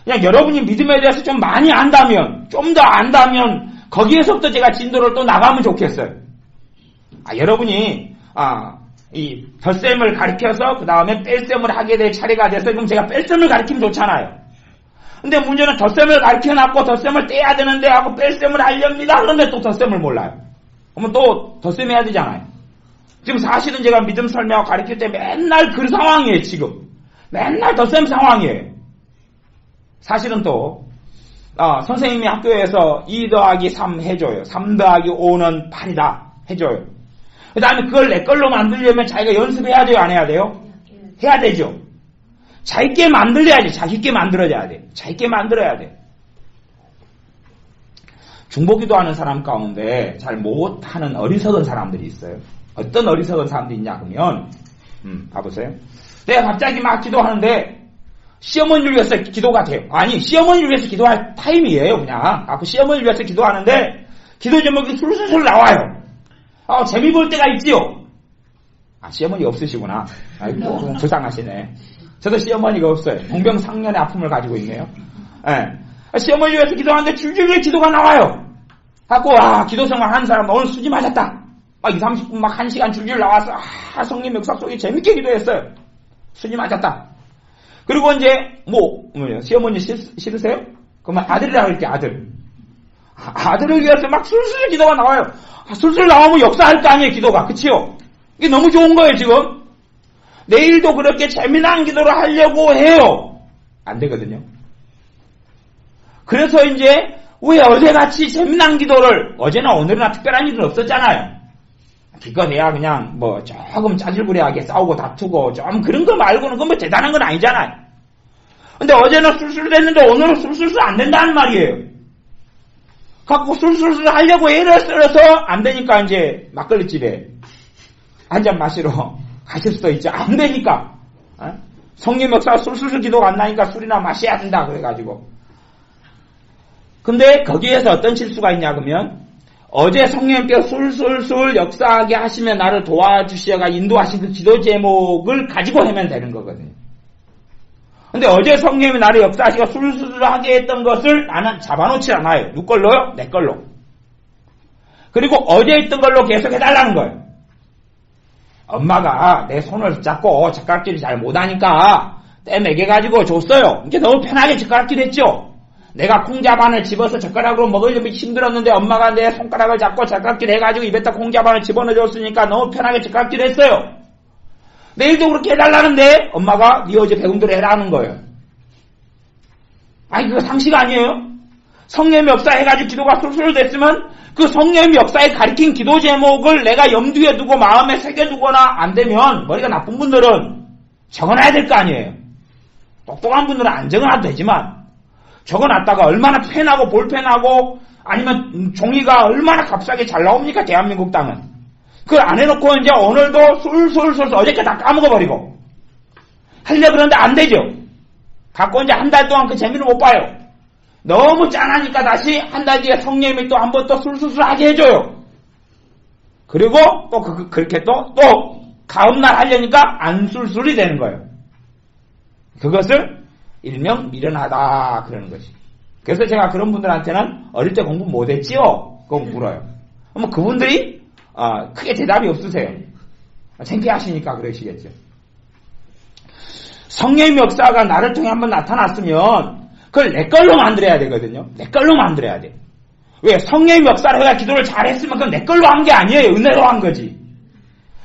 그냥 여러분이 믿음에 대해서 좀 많이 안다면 좀 더 안다면 거기에서부터 제가 진도를 또 나가면 좋겠어요. 여러분이 이 덧셈을 가르쳐서 그 다음에 뺄셈을 하게 될 차례가 돼서 그럼 제가 뺄셈을 가르치면 좋잖아요. 근데 문제는 덧셈을 가르쳐놨고 덧셈을 떼야 되는데 하고 뺄셈을 하렵니다. 그런데 또 덧셈을 몰라요. 그러면 또 덧셈 해야 되잖아요. 지금 사실은 제가 믿음 설명하고 가르칠 때 맨날 그 상황이에요. 지금 맨날 덧셈 상황이에요. 사실은 또 선생님이 학교에서 2 더하기 3 해줘요. 3 더하기 5는 8이다 해줘요. 그 다음에 그걸 내 걸로 만들려면 자기가 연습해야 돼요? 안 해야 돼요? 해야 되죠. 자기께 만들어야지. 자기께 만들어야 돼. 자기께 만들어야 돼. 중보기도 하는 사람 가운데 잘 못하는 어리석은 사람들이 있어요. 어떤 어리석은 사람들이 있냐 그러면 봐보세요. 내가 갑자기 막 기도하는데 시어머니를 위해서 기도가 돼요. 아니 시어머니를 위해서 기도할 타임이에요. 그냥 시어머니를 위해서 기도하는데 기도 제목이 술술 나와요. 재미 볼 때가 있지요. 시어머니 없으시구나. 아이고 불쌍하시네. 저도 시어머니가 없어요. 동병상련의 아픔을 가지고 있네요. 시어머니 위해서 기도하는데 줄줄이 기도가 나와요. 갖고 기도 생활 하는 사람 오늘 수지 맞았다. 2, 30분 막 1시간 줄줄 나와서 성령 역사 속에 재밌게 기도했어요. 수지 맞았다. 그리고 이제 시어머니 싫으세요? 그러면 아들이라고 할게 아들. 아들을 위해서 막 술술 기도가 나와요. 술술 나오면 역사할 거 아니에요 기도가. 그치요? 이게 너무 좋은 거예요 지금. 내일도 그렇게 재미난 기도를 하려고 해요. 안 되거든요. 그래서 이제 왜 어제같이 재미난 기도를 어제나 오늘이나 특별한 일은 없었잖아요. 기껏 해야 그냥 조금 짜질부리하게 싸우고 다투고 좀 그런 거 말고는 그건 대단한 건 아니잖아요. 근데 어제는 술술 됐는데 오늘은 술술 안 된다는 말이에요. 갖고 술술 하려고 애를 써서 안 되니까 이제 막걸리집에 한 잔 마시러 가실 수도 있죠. 안 되니까. 성령 역사 술술 기도가 안 나니까 술이나 마셔야 된다 그래가지고. 근데 거기에서 어떤 실수가 있냐 그러면 어제 성령님께서 술술술 역사하게 하시며 나를 도와주시어가 인도하신 그 기도 제목을 가지고 하면 되는 거거든요. 근데 어제 성령님이 나를 역사하시고 술술하게 했던 것을 나는 잡아놓지 않아요. 누구 걸로요? 내 걸로. 그리고 어제 했던 걸로 계속 해달라는 거예요. 엄마가 내 손을 잡고 젓가락질을 잘 못하니까 때 매겨가지고 줬어요. 이제 너무 편하게 젓가락질 했죠. 내가 콩자반을 집어서 젓가락으로 먹으려면 힘들었는데 엄마가 내 손가락을 잡고 젓가락질 해가지고 입에다 콩자반을 집어넣어줬으니까 너무 편하게 젓가락질 했어요. 내일도 그렇게 해달라는데 엄마가 네 어제 배운 대로 해라는 거예요. 아니 그거 상식 아니에요? 성령의 역사 해가지고 기도가 술술 됐으면 그 성령의 역사에 가리킨 기도 제목을 내가 염두에 두고 마음에 새겨두거나 안 되면 머리가 나쁜 분들은 적어놔야 될 거 아니에요. 똑똑한 분들은 안 적어놔도 되지만 적어놨다가 얼마나 펜하고 볼펜하고 아니면 종이가 얼마나 값싸게 잘 나옵니까? 대한민국 땅은. 그걸 안 해놓고 이제 오늘도 술술술 어저께 다 까먹어버리고 하려고 그러는데 안 되죠. 갖고 이제 한 달 동안 그 재미를 못 봐요. 너무 짠하니까 다시 한 달 뒤에 성령님이 또 한 번 또 술술술 하게 해줘요. 그리고 또 그렇게 또 다음날 하려니까 안 술술이 되는 거예요. 그것을 일명 미련하다 그러는 것이. 그래서 제가 그런 분들한테는 어릴 때 공부 못했지요? 그거 물어요. 그러면 그분들이 크게 대답이 없으세요. 창피하시니까 그러시겠죠. 성령의 역사가 나를 통해 한번 나타났으면 그걸 내 걸로 만들어야 되거든요. 내 걸로 만들어야 돼. 왜? 성령의 역사를 해야 기도를 잘했으면 그건 내 걸로 한 게 아니에요. 은혜로 한 거지.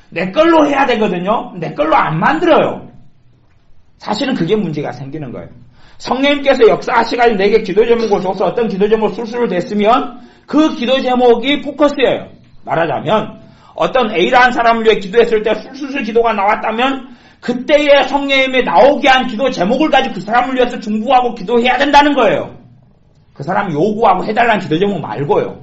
내 걸로 해야 되거든요. 내 걸로 안 만들어요. 사실은 그게 문제가 생기는 거예요. 성령님께서 역사하시가지고 내게 기도 제목을 줘서 어떤 기도 제목을 술술 됐으면 그 기도 제목이 포커스예요. 말하자면 어떤 A라는 사람을 위해 기도했을 때 술술 기도가 나왔다면 그때의 성령님이 나오게 한 기도 제목을 가지고 그 사람을 위해서 중보하고 기도해야 된다는 거예요. 그 사람이 요구하고 해달라는 기도 제목 말고요.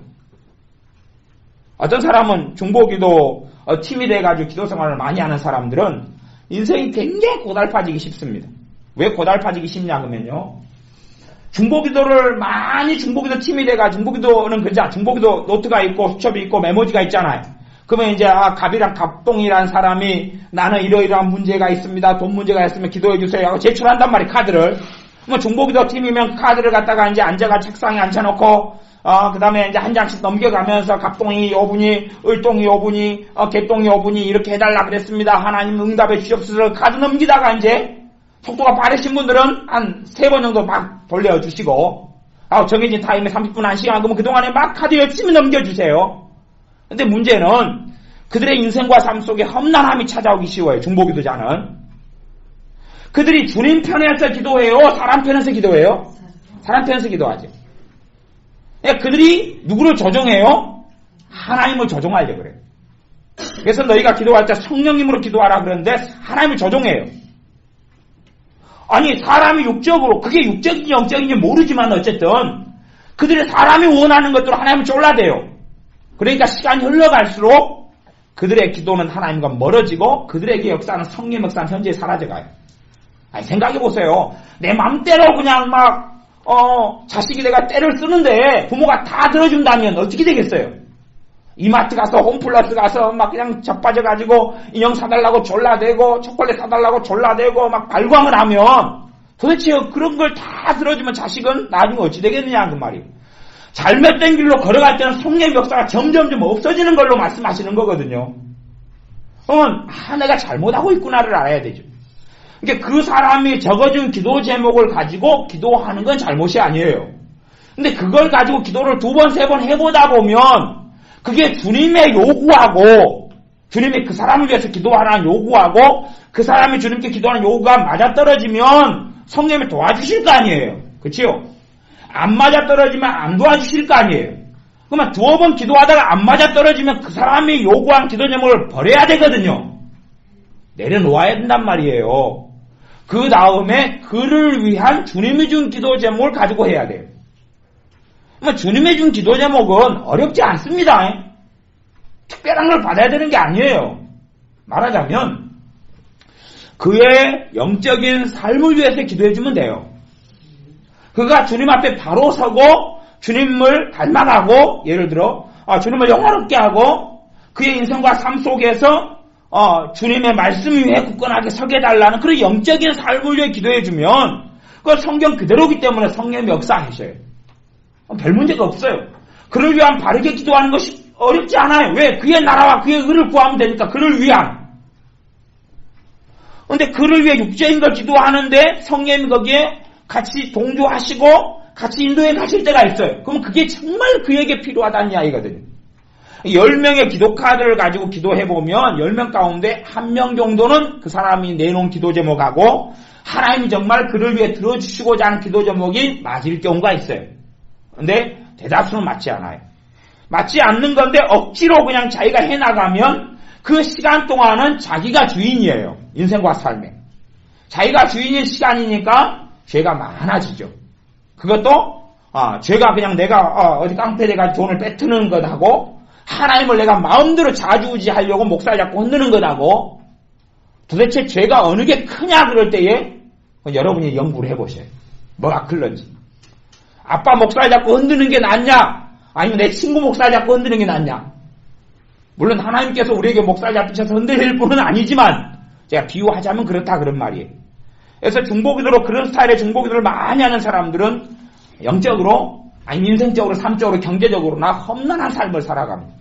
어떤 사람은 중보기도 팀이 돼가지고 기도 생활을 많이 하는 사람들은 인생이 굉장히 고달파지기 쉽습니다. 왜 고달파지기 쉽냐 그러면요. 중보기도를 많이 중보기도 팀이 돼가지고 중보기도는 그죠. 중보기도 노트가 있고 수첩이 있고 메모지가 있잖아요. 그러면 이제 갑이랑 갑동이라는 사람이 나는 이러이러한 문제가 있습니다. 돈 문제가 있으면 기도해 주세요 하고 제출한단 말이에요. 카드를. 그러면 중보기도 팀이면 카드를 갖다가 이제 앉아가 책상에 앉혀놓고 그 다음에 이제 한 장씩 넘겨가면서 갑동이 5분이, 을동이 5분이, 개동이 5분이 이렇게 해달라 그랬습니다. 하나님 응답해 주시옵소서. 카드 넘기다가 이제 속도가 빠르신 분들은 한 3번 정도 막 돌려주시고 정해진 타임에 30분 1시간 그러면 그동안에 막 카드 열심히 넘겨주세요. 근데 문제는 그들의 인생과 삶 속에 험난함이 찾아오기 쉬워요. 중보기도자는. 그들이 주님 편에서 기도해요? 사람 편에서 기도해요? 사람 편에서 기도하죠. 그들이 누구를 조종해요? 하나님을 조종하려고 그래요. 그래서 너희가 기도할 때 성령님으로 기도하라 그러는데 하나님을 조종해요. 아니 사람이 육적으로 그게 육적인지 영적인지 모르지만 어쨌든 그들이 사람이 원하는 것들로 하나님을 쫄라대요. 그러니까 시간이 흘러갈수록 그들의 기도는 하나님과 멀어지고 그들에게 역사하는 성령 역사는 현재 사라져가요. 아니 생각해보세요. 내 맘대로 그냥 막 자식이 내가 때를 쓰는데 부모가 다 들어준다면 어떻게 되겠어요? 이마트 가서 홈플러스 가서 막 그냥 자빠져가지고 인형 사달라고 졸라대고 초콜릿 사달라고 졸라대고 막 발광을 하면 도대체 그런 걸 다 들어주면 자식은 나중에 어찌 되겠느냐 그 말이에요. 잘못된 길로 걸어갈 때는 성령의 역사가 점점점 없어지는 걸로 말씀하시는 거거든요. 그러면 내가 잘못하고 있구나를 알아야 되죠. 그러니까 그 사람이 적어준 기도 제목을 가지고 기도하는 건 잘못이 아니에요. 근데 그걸 가지고 기도를 2번, 3번 해보다 보면 그게 주님의 요구하고 주님이 그 사람을 위해서 기도하라는 요구하고 그 사람이 주님께 기도하는 요구가 맞아떨어지면 성령님이 도와주실 거 아니에요. 그렇죠? 안 맞아떨어지면 안 도와주실 거 아니에요. 그러면 2번 기도하다가 안 맞아떨어지면 그 사람이 요구한 기도 제목을 버려야 되거든요. 내려놓아야 된단 말이에요. 그 다음에 그를 위한 주님이 준 기도 제목을 가지고 해야 돼요. 주님이 준 기도 제목은 어렵지 않습니다. 특별한 걸 받아야 되는 게 아니에요. 말하자면 그의 영적인 삶을 위해서 기도해주면 돼요. 그가 주님 앞에 바로 서고 주님을 닮아가고 예를 들어 주님을 영화롭게 하고 그의 인생과 삶 속에서 주님의 말씀 위에 굳건하게 서게 해달라는 그런 영적인 삶을 위해 기도해주면 그 성경 그대로기 때문에 성령의 역사하셔요. 별 문제가 없어요. 그를 위한 바르게 기도하는 것이 어렵지 않아요. 왜? 그의 나라와 그의 의를 구하면 되니까 그를 위한. 그런데 그를 위해 육체인 걸 기도하는데 성령님이 거기에 같이 동조하시고 같이 인도해 가실 때가 있어요. 그럼 그게 정말 그에게 필요하다는 이야기거든요. 10명의 기도 카드를 가지고 기도해보면 10명 가운데 1명 정도는 그 사람이 내놓은 기도 제목하고 하나님이 정말 그를 위해 들어주시고자 하는 기도 제목이 맞을 경우가 있어요. 근데 대다수는 맞지 않아요. 맞지 않는 건데 억지로 그냥 자기가 해나가면 그 시간 동안은 자기가 주인이에요. 인생과 삶에. 자기가 주인인 시간이니까 죄가 많아지죠. 그것도 죄가 그냥 내가 어디 깡패 돼가지고 돈을 뺏트는 것하고 하나님을 내가 마음대로 좌지우지하려고 목살 잡고 흔드는 것하고 도대체 죄가 어느 게 크냐 그럴 때에 여러분이 연구를 해보셔요. 뭐가 클런지. 아빠 목살 잡고 흔드는 게 낫냐? 아니면 내 친구 목살 잡고 흔드는 게 낫냐? 물론 하나님께서 우리에게 목살 잡으셔서 흔들릴 분은 아니지만 제가 비유하자면 그렇다 그런 말이에요. 그래서 중보기도로 그런 스타일의 중보기도를 많이 하는 사람들은 영적으로 아니면 인생적으로 삶적으로 경제적으로나 험난한 삶을 살아갑니다.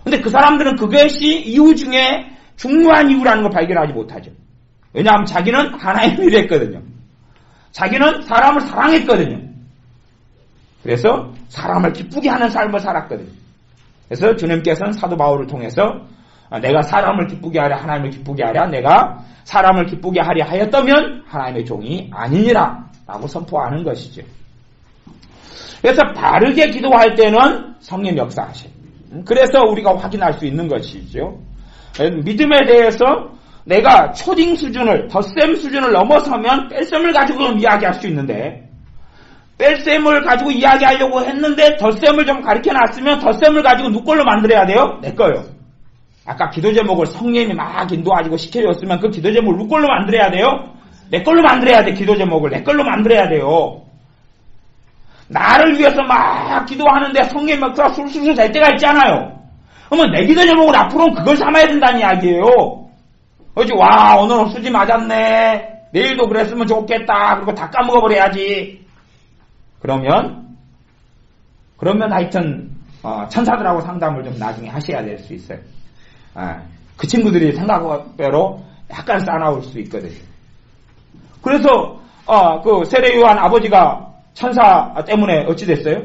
근데 그 사람들은 그것이 이유 중에 중요한 이유라는 걸 발견하지 못하죠. 왜냐하면 자기는 하나님의 일을 했거든요. 자기는 사람을 사랑했거든요. 그래서 사람을 기쁘게 하는 삶을 살았거든요. 그래서 주님께서는 사도 바울을 통해서 내가 사람을 기쁘게 하랴 하나님을 기쁘게 하랴 내가 사람을 기쁘게 하려 하였다면 하나님의 종이 아니니라 라고 선포하는 것이죠. 그래서 바르게 기도할 때는 성령 역사하셔요. 그래서 우리가 확인할 수 있는 것이죠. 믿음에 대해서 내가 초딩 수준을 덧셈 수준을 넘어서면 뺄셈을 가지고 이야기할 수 있는데 뺄셈을 가지고 이야기하려고 했는데 덧셈을 좀 가르쳐놨으면 덧셈을 가지고 누구 걸로 만들어야 돼요? 내 거요. 아까 기도 제목을 성령님이 막 인도하시고 시켜줬으면 그 기도 제목을 누구 걸로 만들어야 돼요? 내 걸로 만들어야 돼. 기도 제목을 내 걸로 만들어야 돼요. 나를 위해서 막 기도하는데 성령의 역사가 술술술 될 때가 있잖아요. 그러면 내 기도 제목을 앞으로는 그걸 삼아야 된다는 이야기예요. 그렇지? 와 오늘은 수지 맞았네. 내일도 그랬으면 좋겠다. 그리고 다 까먹어버려야지. 그러면 하여튼 천사들하고 상담을 좀 나중에 하셔야 될 수 있어요. 그 친구들이 생각대로 약간 싸나울 수 있거든요. 그래서 그 세례 요한 아버지가 천사 때문에 어찌 됐어요?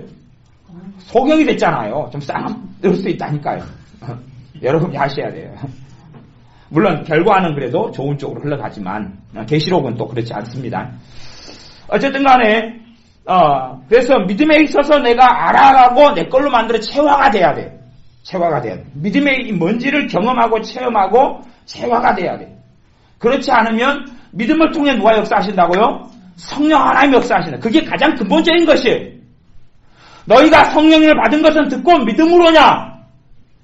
소경이 됐잖아요. 좀 싸울 수 있다니까요. 여러분이 아셔야 돼요. 물론 결과는 그래도 좋은 쪽으로 흘러가지만 계시록은 또 그렇지 않습니다. 어쨌든 간에 그래서 믿음에 있어서 내가 알아가고 내 걸로 만들어 체화가 돼야 돼. 체화가 돼야 돼. 믿음의 뭔지를 경험하고 체험하고 체화가 돼야 돼. 그렇지 않으면 믿음을 통해 누가 역사하신다고요? 성령 하나님 역사하신다. 그게 가장 근본적인 것이에요. 너희가 성령을 받은 것은 듣고 믿음으로냐?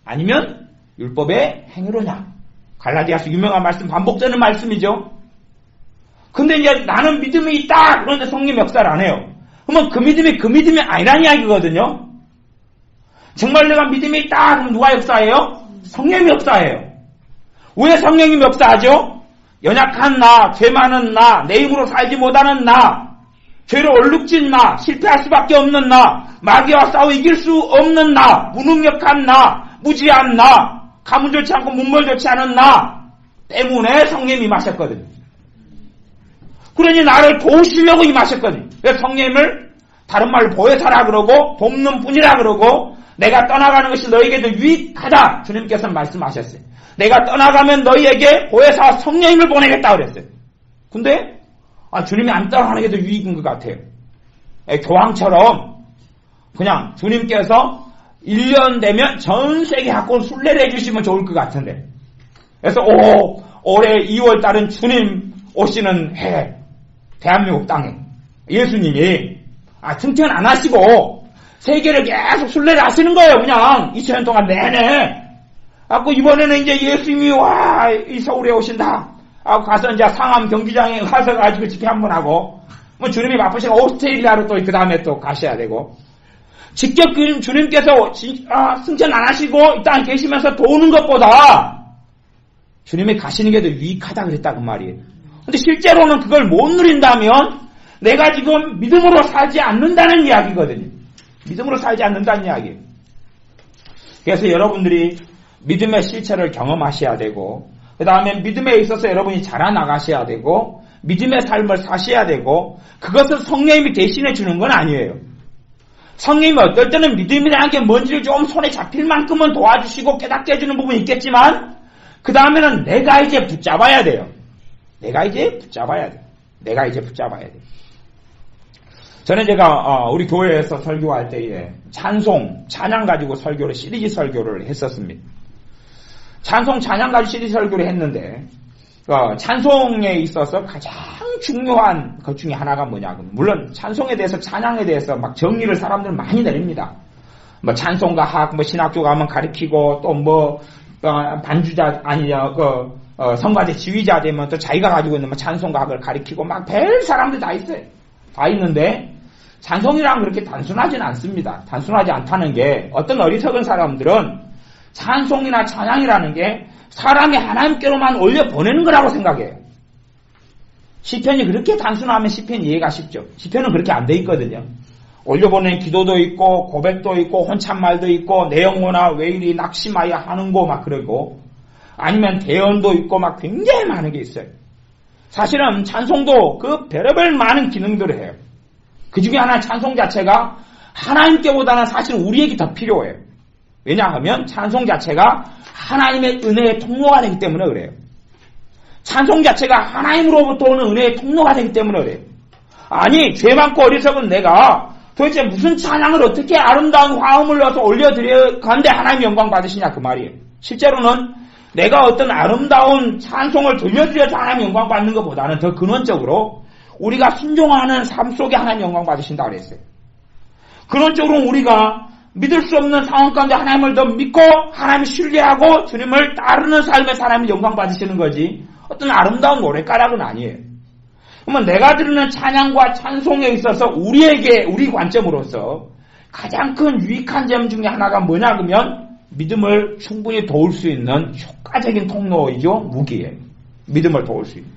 아니면 율법의 행위로냐? 갈라디아서 유명한 말씀, 반복되는 말씀이죠. 근데 이제 나는 믿음이 있다. 그런데 성령 역사를 안 해요. 그러면 그 믿음이 아니라는 이야기거든요. 정말 내가 믿음이 있다. 그럼 누가 역사해요? 성령이 역사해요. 왜 성령이 역사하죠? 연약한 나, 죄 많은 나, 내 힘으로 살지 못하는 나, 죄를 얼룩진 나, 실패할 수밖에 없는 나, 마귀와 싸워 이길 수 없는 나, 무능력한 나, 무지한 나, 가문 좋지 않고 문물 좋지 않은 나 때문에 성령이 임하셨거든요. 그러니 나를 도우시려고 임하셨거든요. 그래서 성령을 다른 말로 보혜사라 그러고 돕는 분이라 그러고 내가 떠나가는 것이 너에게도 유익하다 주님께서는 말씀하셨어요. 내가 떠나가면 너희에게 보혜사 성령님을 보내겠다 그랬어요. 근데 주님이 안 떠나가는 게 더 유익인 것 같아요. 교황처럼 그냥 주님께서 1년 되면 전 세계 학원 순례를 해주시면 좋을 것 같은데. 그래서 올해 2월 달은 주님 오시는 해 대한민국 땅에 예수님이 승천 안 하시고 세계를 계속 순례를 하시는 거예요. 그냥 2000년 동안 내내. 이번에는 이제 예수님이 이 서울에 오신다. 가서 이제 상암 경기장에 가서 가지고 집회 한번 하고, 주님이 바쁘시고 오스트레일리아로 또 그 다음에 또 가셔야 되고, 직접 주님께서 승천 안 하시고 이 땅에 계시면서 도우는 것보다 주님이 가시는 게 더 유익하다 그랬다 그 말이에요. 근데 실제로는 그걸 못 누린다면 내가 지금 믿음으로 살지 않는다는 이야기거든요. 믿음으로 살지 않는다는 이야기예요. 그래서 여러분들이 믿음의 실체를 경험하셔야 되고, 그 다음에 믿음에 있어서 여러분이 자라나가셔야 되고, 믿음의 삶을 사셔야 되고, 그것을 성령님이 대신해 주는 건 아니에요. 성령님이 어떨 때는 믿음이라는 게 뭔지를 좀 손에 잡힐 만큼은 도와주시고 깨닫게 해주는 부분이 있겠지만, 그 다음에는 내가 이제 붙잡아야 돼요. 내가 이제 붙잡아야 돼요. 저는 제가 우리 교회에서 설교할 때에 찬양 가지고 설교를 시리즈 설교를 했었습니다. 찬양 가지고 시리즈 설교를 했는데 찬송에 있어서 가장 중요한 것 중에 하나가 뭐냐면, 물론 찬송에 대해서 찬양에 대해서 막 정리를 사람들 많이 내립니다. 뭐 찬송가학, 뭐 신학교 가면 가르치고 또 뭐 반주자 아니냐 성가대 지휘자 되면 또 자기가 가지고 있는 뭐 찬송가학을 가르치고 막 별 사람들 다 있어요. 다 있는데 찬송이란 그렇게 단순하진 않습니다. 단순하지 않다는 게 어떤 어리석은 사람들은 찬송이나 찬양이라는 게 사람이 하나님께로만 올려보내는 거라고 생각해요. 시편이 그렇게 단순하면 시편 이해가 쉽죠. 시편은 그렇게 안 돼 있거든요. 올려보내는 기도도 있고 고백도 있고 혼잣말도 있고 내 영혼아 왜 이리 낙심하여 하는고 막 그러고, 아니면 대언도 있고 막 굉장히 많은 게 있어요. 사실은 찬송도 그 별의별 많은 기능들을 해요. 그 중에 하나 찬송 자체가 하나님께보다는 사실 우리에게 더 필요해요. 왜냐하면 찬송 자체가 하나님의 은혜의 통로가 되기 때문에 그래요. 찬송 자체가 하나님으로부터 오는 은혜의 통로가 되기 때문에 그래요. 아니, 죄 많고 어리석은 내가 도대체 무슨 찬양을 어떻게 아름다운 화음을 넣어서 올려드려 간데 하나님 영광 받으시냐 그 말이에요. 실제로는 내가 어떤 아름다운 찬송을 들려드려서 하나님 영광 받는 것보다는 더 근원적으로 우리가 순종하는 삶 속에 하나님 영광 받으신다고 그랬어요. 근원적으로 우리가 믿을 수 없는 상황 가운데 하나님을 더 믿고 하나님을 신뢰하고 주님을 따르는 삶에서 하나님 영광 받으시는 거지 어떤 아름다운 노래가락은 아니에요. 그러면 내가 드리는 찬양과 찬송에 있어서 우리 관점으로서 가장 큰 유익한 점 중에 하나가 뭐냐 그러면 믿음을 충분히 도울 수 있는 효과적인 통로이죠. 무기예요. 믿음을 도울 수 있는.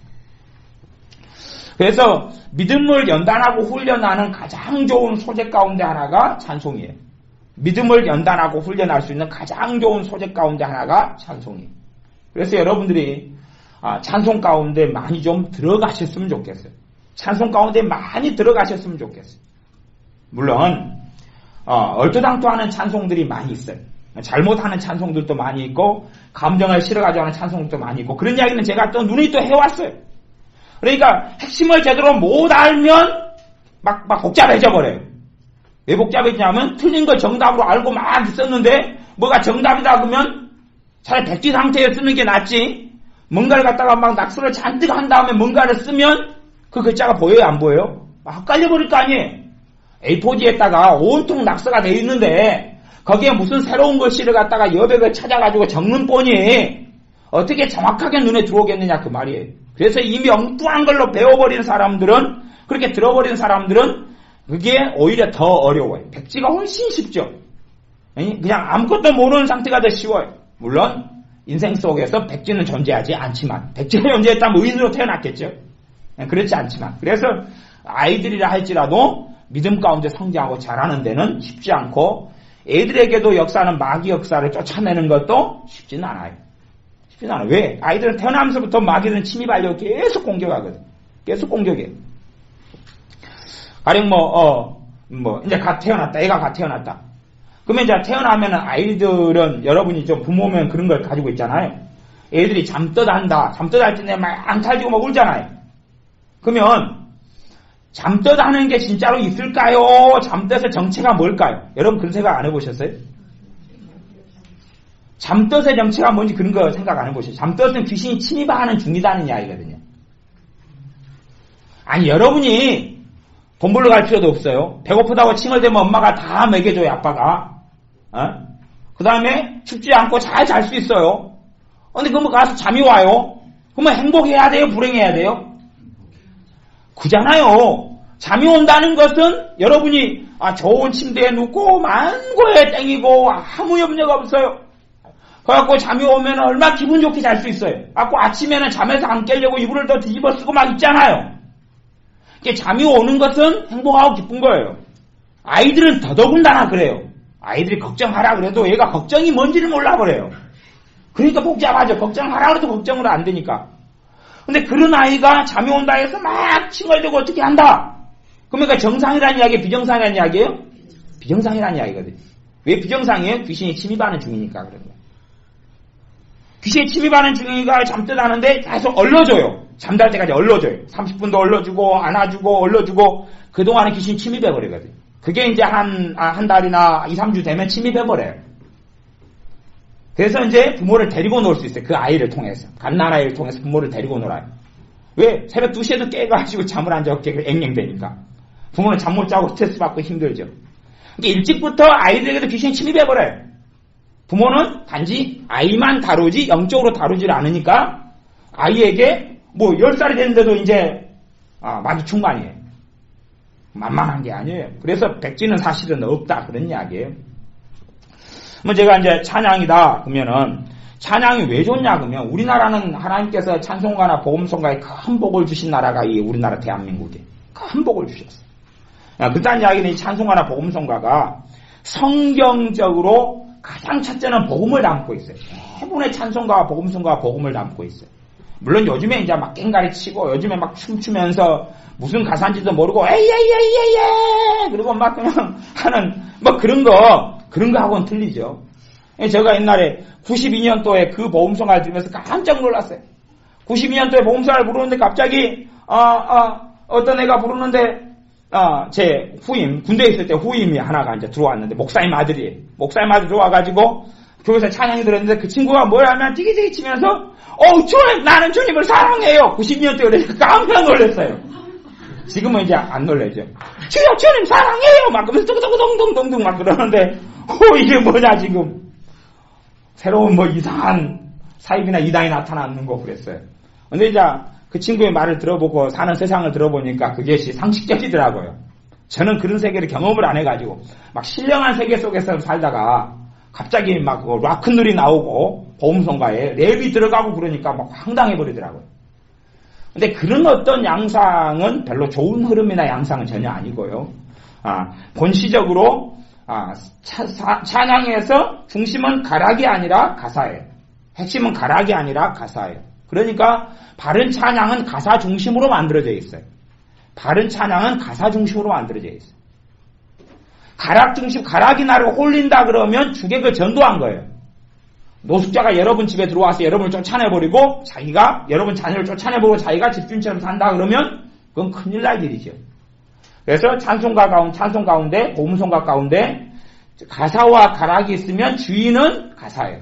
그래서 믿음을 연단하고 훈련하는 가장 좋은 소재 가운데 하나가 찬송이에요. 믿음을 연단하고 훈련할 수 있는 가장 좋은 소재 가운데 하나가 찬송이에요. 그래서 여러분들이 찬송 가운데 많이 좀 들어가셨으면 좋겠어요. 찬송 가운데 많이 들어가셨으면 좋겠어요. 물론 얼토당토하는 찬송들이 많이 있어요. 잘못하는 찬송들도 많이 있고 감정을 실어가지고 하는 찬송들도 많이 있고, 그런 이야기는 제가 또 눈이 또 해왔어요. 그러니까 핵심을 제대로 못 알면 막 복잡해져 버려요. 왜 복잡해지냐면 틀린 걸 정답으로 알고 막 썼는데 뭐가 정답이다 그러면 차라리 백지 상태에 쓰는 게 낫지, 뭔가를 갖다가 막 낙서를 잔뜩 한 다음에 뭔가를 쓰면 그 글자가 보여요 안 보여요? 막 헷갈려 버릴 거 아니에요. A4지에다가 온통 낙서가 되어 있는데 거기에 무슨 새로운 글씨를 갖다가 여백을 찾아가지고 적는 뻔이 어떻게 정확하게 눈에 들어오겠느냐 그 말이에요. 그래서 이미 엉뚱한 걸로 배워버린 사람들은, 그렇게 들어버린 사람들은 그게 오히려 더 어려워요. 백지가 훨씬 쉽죠. 그냥 아무것도 모르는 상태가 더 쉬워요. 물론 인생 속에서 백지는 존재하지 않지만, 백지가 존재했다면 의인으로 태어났겠죠. 그렇지 않지만, 그래서 아이들이라 할지라도 믿음 가운데 성장하고 자라는 데는 쉽지 않고, 애들에게도 역사는 마귀 역사를 쫓아내는 것도 쉽지는 않아요. 쉽지는 않아요. 왜? 아이들은 태어나면서부터 마귀는 침입하려고 계속 공격하거든. 계속 공격해. 가령 이제 갓 태어났다. 애가 갓 태어났다. 그러면 이제 태어나면은 아이들은, 여러분이 좀 부모면 그런 걸 가지고 있잖아요. 애들이 잠떠다 한다. 잠떠다 할 때 막 앙탈지고 막 울잖아요. 그러면 잠떠다 하는 게 진짜로 있을까요? 잠떠서 정체가 뭘까요? 여러분 그런 생각 안 해보셨어요? 잠떠서의 정체가 뭔지 그런 거 생각 안 해보셨어요? 잠떠서는 귀신이 침입하는 중이다는 이야기거든요. 아니, 여러분이 돈 벌러 갈 필요도 없어요. 배고프다고 칭얼대면 엄마가 다 먹여줘요, 아빠가. 그 다음에 춥지 않고 잘 잘 수 있어요. 근데 그러면 가서 잠이 와요. 그러면 행복해야 돼요? 불행해야 돼요? 그잖아요. 잠이 온다는 것은 여러분이 좋은 침대에 눕고 만고에 땡이고 아무 염려가 없어요. 그래갖고 잠이 오면 얼마나 기분 좋게 잘 수 있어요. 그래갖고 아침에는 잠에서 안 깨려고 이불을 더 뒤집어 쓰고 막 있잖아요. 잠이 오는 것은 행복하고 기쁜 거예요. 아이들은 더더군다나 그래요. 아이들이 걱정하라 그래도 얘가 걱정이 뭔지를 몰라버려요. 그러니까 복잡하죠. 걱정하라 그래도 걱정을 안 되니까. 근데 그런 아이가 잠이 온다 해서 막 칭얼대고 어떻게 한다. 그러니까 정상이라는 이야기, 비정상이라는 이야기예요? 비정상이라는 이야기거든요. 왜 비정상이에요? 귀신이 침입하는 중이니까 그런 거예요. 귀신이 침입하는 중이니까 잠들하는데 계속 얼러줘요. 잠잘 때까지 얼러줘요. 30분도 얼러주고 안아주고 얼러주고 그동안에 귀신이 침입해버리거든요. 그게 이제 한 달이나 2, 3주 되면 침입해버려요. 그래서 이제 부모를 데리고 놀 수 있어요. 그 아이를 통해서. 갓난아이를 통해서 부모를 데리고 놀아요. 왜? 새벽 2시에도 깨가지고 잠을 안 자고 앵앵대니까. 부모는 잠 못 자고 스트레스 받고 힘들죠. 그러니까 일찍부터 아이들에게도 귀신이 침입해버려요. 부모는 단지 아이만 다루지 영적으로 다루지를 않으니까 아이에게 뭐 10살이 됐는데도 이제 마주충만이에요. 만만한 게 아니에요. 그래서 백지는 사실은 없다 그런 이야기예요. 뭐 제가 이제 찬양이다 그러면은 찬양이 왜 좋냐 그러면 우리나라는 하나님께서 찬송가나 복음송가에 큰 복을 주신 나라가 이 우리나라 대한민국에 큰 복을 주셨어요. 그딴 이야기는 이 찬송가나 복음송가가 성경적으로 가장 첫째는 복음을 담고 있어요. 대부분의 찬송가와 복음송가와 복음을 담고 있어요. 물론 요즘에 이제 막 깽가리 치고 요즘에 막 춤추면서 무슨 가사인지도 모르고 에이에이에이에이 그리고 막 그냥 하는 뭐 그런 거하고는 틀리죠. 제가 옛날에 92년도에 그 복음송가를 들으면서 깜짝 놀랐어요. 92년도에 복음송가를 부르는데 갑자기 어떤 애가 부르는데 제 후임 군대에 있을 때 후임이 하나가 이제 들어왔는데 목사님 아들이 들어와가지고 교회에서 찬양이 들었는데 그 친구가 뭘 하면 찌기찌기 치면서 주님 나는 주님을 사랑해요. 92년도에 그래서 깜짝 놀랐어요. 지금은 이제 안 놀라죠. 주여 주님 사랑해요 막 그러면서 둥둥둥둥둥 막 그러는데 이게 뭐냐 지금 새로운 뭐 이상한 사입이나 이단이 나타나는 거 그랬어요. 근데 이제 그 친구의 말을 들어보고 사는 세상을 들어보니까 그것이 상식적이더라고요. 저는 그런 세계를 경험을 안 해가지고 막 신령한 세계 속에서 살다가 갑자기 막 락큰놀이 나오고 복음송가에 랩이 들어가고 그러니까 막 황당해버리더라고요. 근데 그런 어떤 양상은 별로 좋은 흐름이나 양상은 전혀 아니고요. 본시적으로 찬양에서 중심은 가락이 아니라 가사예요. 핵심은 가락이 아니라 가사예요. 그러니까 바른 찬양은 가사 중심으로 만들어져 있어요. 바른 찬양은 가사 중심으로 만들어져 있어요. 가락 중심, 가락이 나를 홀린다 그러면 주객을 전도한 거예요. 노숙자가 여러분 집에 들어와서 여러분을 쫓아내버리고 여러분 자녀를 쫓아내버리고 자기가 집주인처럼 산다 그러면 그건 큰일 날 일이죠. 그래서 찬송 가운데, 복음송가 가운데 가사와 가락이 있으면 주인은 가사예요.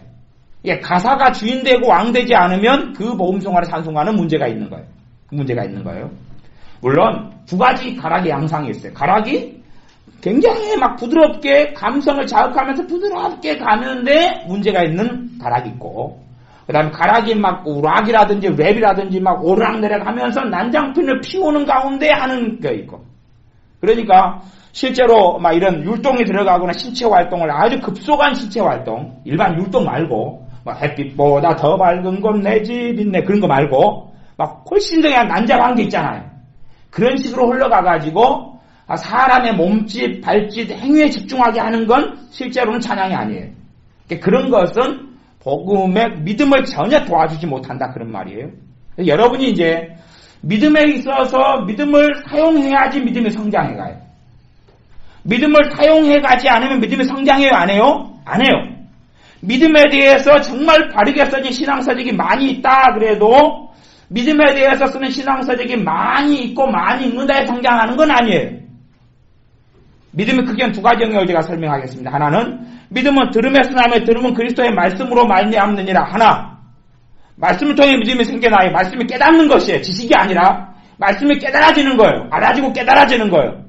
가사가 주인되고 왕되지 않으면 그 복음송가나 찬송가는 문제가 있는 거예요. 문제가 있는 거예요. 물론 두 가지 가락의 양상이 있어요. 가락이 굉장히 막 부드럽게 감성을 자극하면서 부드럽게 가는데 문제가 있는 가락이 있고, 그 다음에 가락이 막 락이라든지 랩이라든지 막 오르락내락 하면서 난장판을 피우는 가운데 하는 게 있고, 그러니까 실제로 막 이런 율동이 들어가거나 신체 활동을 아주 급속한 신체 활동, 일반 율동 말고 막 햇빛보다 더 밝은 건 내 집 있네 그런 거 말고 막 훨씬 더 그냥 난잡한 게 있잖아요. 그런 식으로 흘러가가지고 사람의 몸짓, 발짓, 행위에 집중하게 하는 건 실제로는 찬양이 아니에요. 그런 것은 복음의 믿음을 전혀 도와주지 못한다 그런 말이에요. 여러분이 이제 믿음에 있어서 믿음을 사용해야지 믿음이 성장해가요. 믿음을 사용해가지 않으면 믿음이 성장해요? 안 해요? 안 해요. 믿음에 대해서 정말 바르게 써진 신앙서적이 많이 있다 그래도 믿음에 대해서 쓰는 신앙서적이 많이 있고 많이 읽는다 해서 성장하는 건 아니에요. 믿음의 크기는 두 가지 영역을 제가 설명하겠습니다. 하나는 믿음은 들음에서 나며 들음은 그리스도의 말씀으로 말미암느니라. 하나, 말씀을 통해 믿음이 생겨나요. 말씀을 깨닫는 것이에요. 지식이 아니라 말씀이 깨달아지는 거예요. 알아지고 깨달아지는 거예요.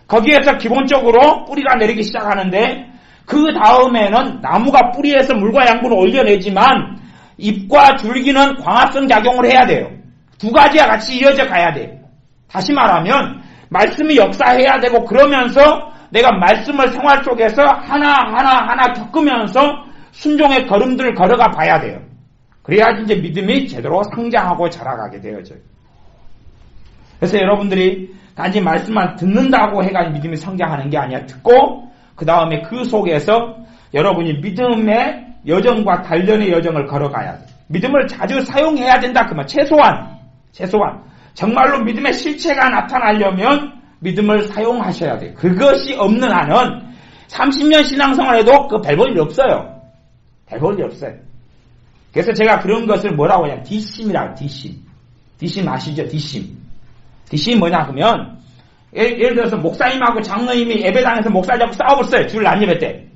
거기에서 기본적으로 뿌리가 내리기 시작하는데 그 다음에는 나무가 뿌리에서 물과 양분을 올려내지만 잎과 줄기는 광합성 작용을 해야 돼요. 두 가지가 같이 이어져 가야 돼요. 다시 말하면 말씀이 역사해야 되고 그러면서 내가 말씀을 생활 속에서 하나 겪으면서 순종의 걸음들을 걸어가 봐야 돼요. 그래야지 이제 믿음이 제대로 성장하고 자라가게 되어져요. 그래서 여러분들이 단지 말씀만 듣는다고 해가지고 믿음이 성장하는 게 아니야. 듣고 그 다음에 그 속에서 여러분이 믿음의 여정과 단련의 여정을 걸어가야 돼. 믿음을 자주 사용해야 된다. 그만 최소한 정말로 믿음의 실체가 나타나려면 믿음을 사용하셔야 돼. 그것이 없는 한은 30년 신앙생활에도 그 별 볼 일 없어요. 별 볼 일 없어요. 그래서 제가 그런 것을 뭐라고 하냐면 뒷심이라고. 뒷심 아시죠? 뒷심이 뭐냐 그러면 예를 들어서 목사님하고 장로님이 예배당에서 목사 잡고 싸워봤어요. 주일 안 예배 때.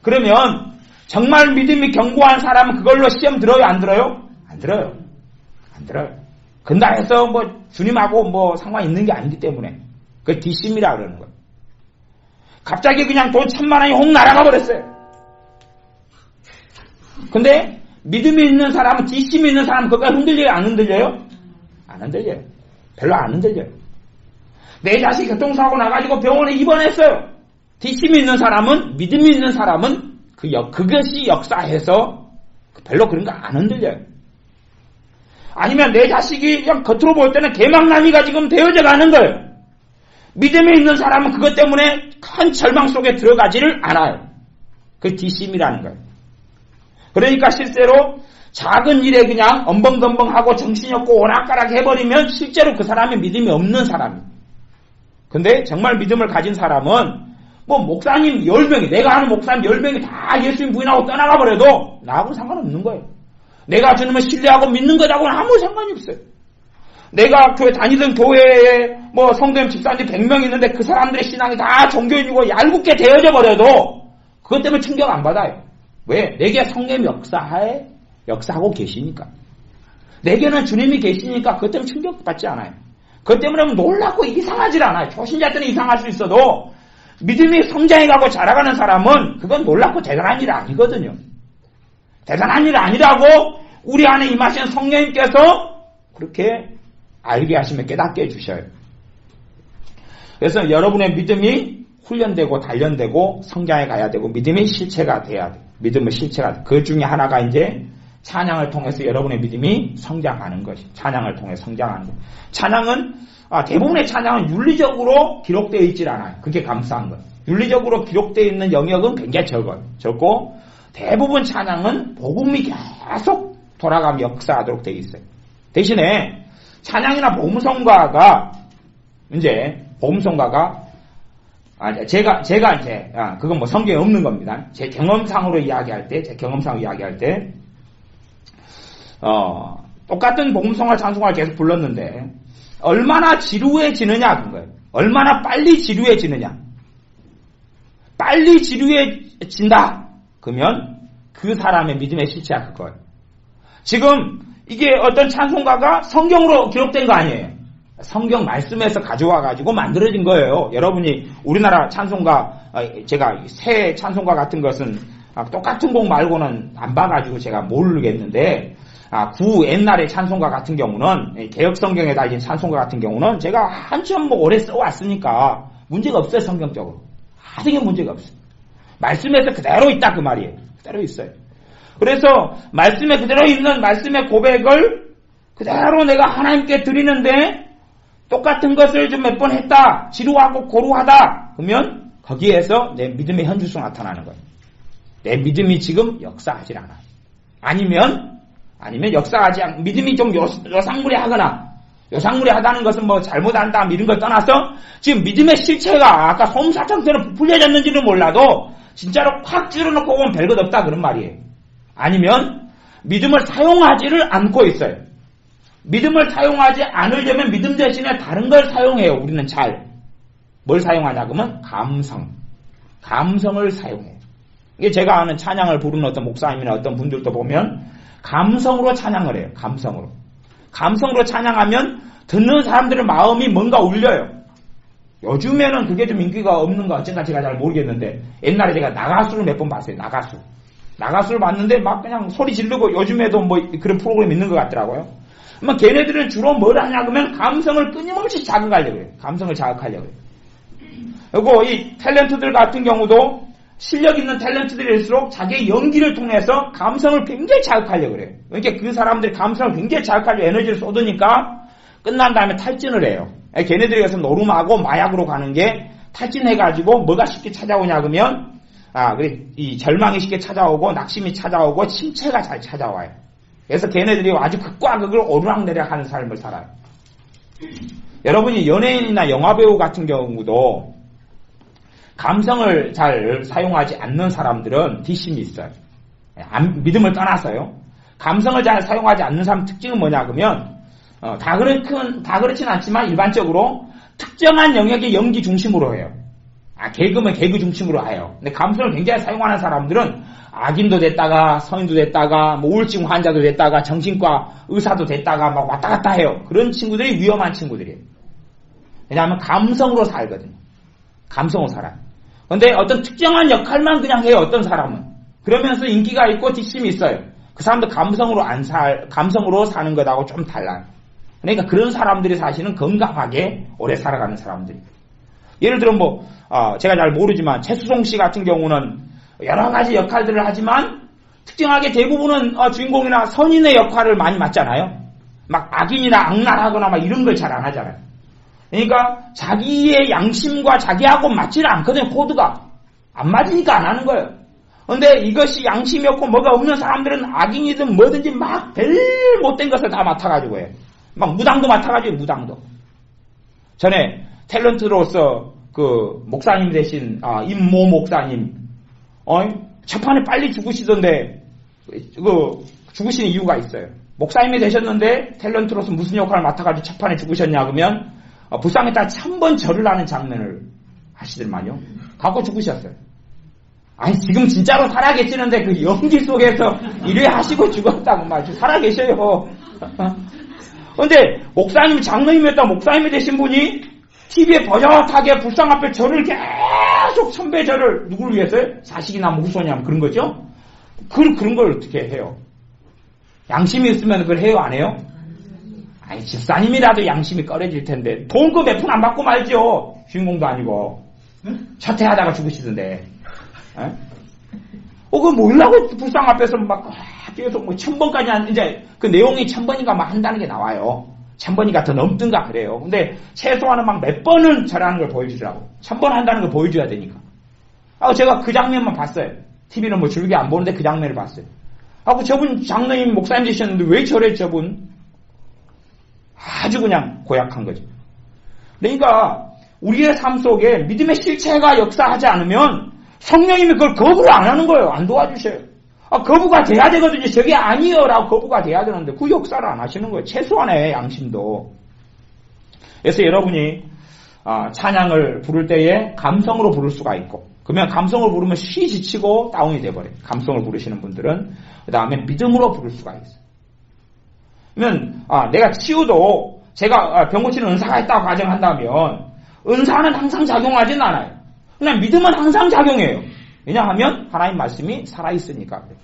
그러면 정말 믿음이 견고한 사람은 그걸로 시험 들어요? 안 들어요? 안 들어요. 근다 해서 뭐 주님하고 뭐 상관 있는 게 아니기 때문에 그 뒷심이라 그러는 거예요. 갑자기 그냥 돈 1000만 원이 홍 날아가 버렸어요. 근데 믿음이 있는 사람은 뒷심이 있는 사람은 그것까지 흔들려요? 안 흔들려요? 안 흔들려요. 별로 안 흔들려요. 내 자식이 교통사고 나가지고 병원에 입원했어요. 뒷심이 있는 사람은 믿음이 있는 사람은 그것이 역사해서 별로 그런 거 안 흔들려요. 아니면 내 자식이 그냥 겉으로 볼 때는 개망나니가 지금 되어져 가는 거예요. 믿음이 있는 사람은 그것 때문에 큰 절망 속에 들어가지를 않아요. 그게 뒷심이라는 거예요. 그러니까 실제로 작은 일에 그냥 엄벙덤벙하고 정신이 없고 오락가락 해버리면 실제로 그 사람이 믿음이 없는 사람이에요. 근데 정말 믿음을 가진 사람은 뭐 목사님 10명이 내가 아는 목사님 10명이 다 예수님 부인하고 떠나가 버려도 나하고는 상관없는 거예요. 내가 주님을 신뢰하고 믿는 것하고는 아무 상관이 없어요. 내가 다니던 교회에 뭐 성도님 집사님 100명 있는데 그 사람들의 신앙이 다 종교인이고 얄궂게 되어져 버려도 그것 때문에 충격 안 받아요. 왜? 내게 성령이 역사하고 계시니까. 내게는 주님이 계시니까 그것 때문에 충격받지 않아요. 그것 때문에 놀랍고 이상하지 않아요. 초신자 때는 이상할 수 있어도 믿음이 성장해가고 자라가는 사람은 그건 놀랍고 대단한 일 아니거든요. 대단한 일 아니라고 우리 안에 임하신 성령님께서 그렇게 알게 하시면 깨닫게 해주셔요. 그래서 여러분의 믿음이 훈련되고 단련되고 성장해 가야 되고 믿음이 실체가 돼야 돼요. 믿음의 실체가 돼요. 그 중에 하나가 이제 찬양을 통해서 여러분의 믿음이 성장하는 것이 찬양을 통해 성장하는 것. 찬양은 대부분의 찬양은 윤리적으로 기록되어 있질 않아요. 그게 감사한 거예요. 윤리적으로 기록되어 있는 영역은 굉장히 적고 대부분 찬양은 복음이 계속 돌아가며 역사하도록 되어 있어요. 대신에 찬양이나 복음성가가 이제 복음성가가 제가 이제 그건 뭐 성경에 없는 겁니다. 제 경험상으로 이야기할 때 똑같은 복음성가 찬송가를 계속 불렀는데 얼마나 지루해지느냐 그런 거예요. 얼마나 빨리 지루해지느냐. 빨리 지루해진다. 그러면 그 사람의 믿음의 실체가 그거예요. 지금 이게 어떤 찬송가가 성경으로 기록된 거 아니에요. 성경 말씀에서 가져와가지고 만들어진 거예요. 여러분이 우리나라 찬송가, 제가 새 찬송가 같은 것은 똑같은 곡 말고는 안 봐가지고 제가 모르겠는데, 옛날의 찬송가 같은 경우는, 개혁성경에 달린 찬송가 같은 경우는 제가 한참 오래 써왔으니까 문제가 없어요, 성경적으로. 아직은 문제가 없어요. 말씀에서 그대로 있다, 그 말이에요. 그대로 있어요. 그래서 말씀에 그대로 있는 말씀의 고백을 그대로 내가 하나님께 드리는데 똑같은 것을 좀 몇 번 했다. 지루하고 고루하다. 그러면 거기에서 내 믿음의 현주성 나타나는 거예요. 내 믿음이 지금 역사하지 않아. 아니면 역사하지 않고 믿음이 좀 요상무리하거나 요상무리하다는 것은 뭐 잘못한다 이런 걸 떠나서 지금 믿음의 실체가 아까 솜사탕처럼 부풀려졌는지는 몰라도 진짜로 확 찌르놓고 보면 별것 없다 그런 말이에요. 아니면 믿음을 사용하지를 않고 있어요. 믿음을 사용하지 않으려면 믿음 대신에 다른 걸 사용해요. 우리는 뭘 사용하냐 그러면 감성을 사용해요. 이게 제가 아는 찬양을 부르는 어떤 목사님이나 어떤 분들도 보면 감성으로 찬양을 해요. 감성으로 찬양하면 듣는 사람들의 마음이 뭔가 울려요. 요즘에는 그게 좀 인기가 없는 거 어쩐가 제가 잘 모르겠는데 옛날에 제가 나가수를 몇 번 봤어요. 나가수를 봤는데 막 그냥 소리 지르고 요즘에도 뭐 그런 프로그램 있는 것 같더라고요. 걔네들은 주로 뭘 하냐 그러면 감성을 끊임없이 자극하려고 해요. 그리고 이 탤런트들 같은 경우도 실력 있는 탤런트들일수록 자기의 연기를 통해서 감성을 굉장히 자극하려고 그래요. 그러니까 그 사람들이 감성을 굉장히 자극하려고 에너지를 쏟으니까 끝난 다음에 탈진을 해요. 걔네들이 가서 노름하고 마약으로 가는 게 탈진해가지고 뭐가 쉽게 찾아오냐 그러면 이 절망이 쉽게 찾아오고 낙심이 찾아오고 침체가 잘 찾아와요. 그래서 걔네들이 아주 극과 극을 오르락내리락 하는 삶을 살아요. 여러분이 연예인이나 영화배우 같은 경우도 감성을 잘 사용하지 않는 사람들은 뒷심이 있어요. 믿음을 떠나서요. 감성을 잘 사용하지 않는 사람 특징은 뭐냐 그러면 다 그렇진 않지만 일반적으로 특정한 영역의 연기 중심으로 해요. 개그면 개그 중심으로 해요. 근데 감성을 굉장히 사용하는 사람들은 악인도 됐다가 성인도 됐다가 뭐 우울증 환자도 됐다가 정신과 의사도 됐다가 막 왔다 갔다 해요. 그런 친구들이 위험한 친구들이에요. 왜냐하면 감성으로 살거든요. 감성으로 살아요. 근데 어떤 특정한 역할만 그냥 해요. 어떤 사람은. 그러면서 인기가 있고 뒷심이 있어요. 그 사람도 감성으로 사는 것하고 좀 달라요. 그러니까 그런 사람들이 사실은 건강하게 오래 살아가는 사람들이에요. 예를 들어 제가 잘 모르지만 최수종 씨 같은 경우는 여러 가지 역할들을 하지만 특정하게 대부분은 주인공이나 선인의 역할을 많이 맡잖아요. 막 악인이나 악랄하거나 막 이런 걸 잘 안 하잖아요. 그러니까 자기의 양심과 자기하고 맞지를 않거든요. 코드가 안 맞으니까 안 하는 거예요. 그런데 이것이 양심이 없고 뭐가 없는 사람들은 악인이든 뭐든지 막 별 못된 것을 다 맡아가지고 해요. 막 무당도 맡아가지고 무당도. 전에 탤런트로서 그 목사님 되신 임모 목사님 첫판에 빨리 죽으시던데 죽으시는 이유가 있어요. 목사님이 되셨는데 탤런트로서 무슨 역할을 맡아가지고 첫판에 죽으셨냐 그러면 불쌍했다 1000번 절을 하는 장면을 하시더만요. 갖고 죽으셨어요. 아니 지금 진짜로 살아계시는데 그 연기 속에서 일회 하시고 죽었다고 말이죠. 살아계셔요. 그런데 목사님 장로님이었다 목사님이 되신 분이 TV에 버젓하게 불상 앞에 절을 계속 천배절을 누구를 위해서요? 자식이나 무소냐 그런 거죠? 그런 걸 어떻게 해요? 양심이 있으면 그걸 해요? 안 해요? 아니 집사님이라도 양심이 꺼려질 텐데 돈 그 몇 푼 안 받고 말죠. 주인공도 아니고 차태하다가 죽으시던데. 그거 뭐라고 불상 앞에서 막 계속 1000번까지 이제 그 내용이 1000번인가 막 한다는 게 나와요. 1000번이가 더 넘든가 그래요. 근데 최소한은 막 몇 번은 잘하는 걸 보여주더라고. 1000번 한다는 걸 보여줘야 되니까. 제가 그 장면만 봤어요. TV는 줄기 안 보는데 그 장면을 봤어요. 저분 장로님 목사님 되셨는데 왜 저래 저분? 아주 그냥 고약한 거죠. 그러니까 우리의 삶 속에 믿음의 실체가 역사하지 않으면 성령님이 그걸 거부를 안 하는 거예요. 안 도와주셔요. 거부가 돼야 되거든요. 저게 아니에요 라고 거부가 돼야 되는데 그 역사를 안 하시는 거예요. 최소한의 양심도. 그래서 여러분이 찬양을 부를 때에 감성으로 부를 수가 있고 그러면 감성을 부르면 쉬 지치고 다운이 돼버려요. 감성을 부르시는 분들은. 그 다음에 믿음으로 부를 수가 있어요. 그러면 내가 치유도 제가 병 고치는 은사가 있다고 가정한다면 은사는 항상 작용하지는 않아요. 그냥 믿음은 항상 작용해요. 왜냐하면 하나님 말씀이 살아있으니까 그래요.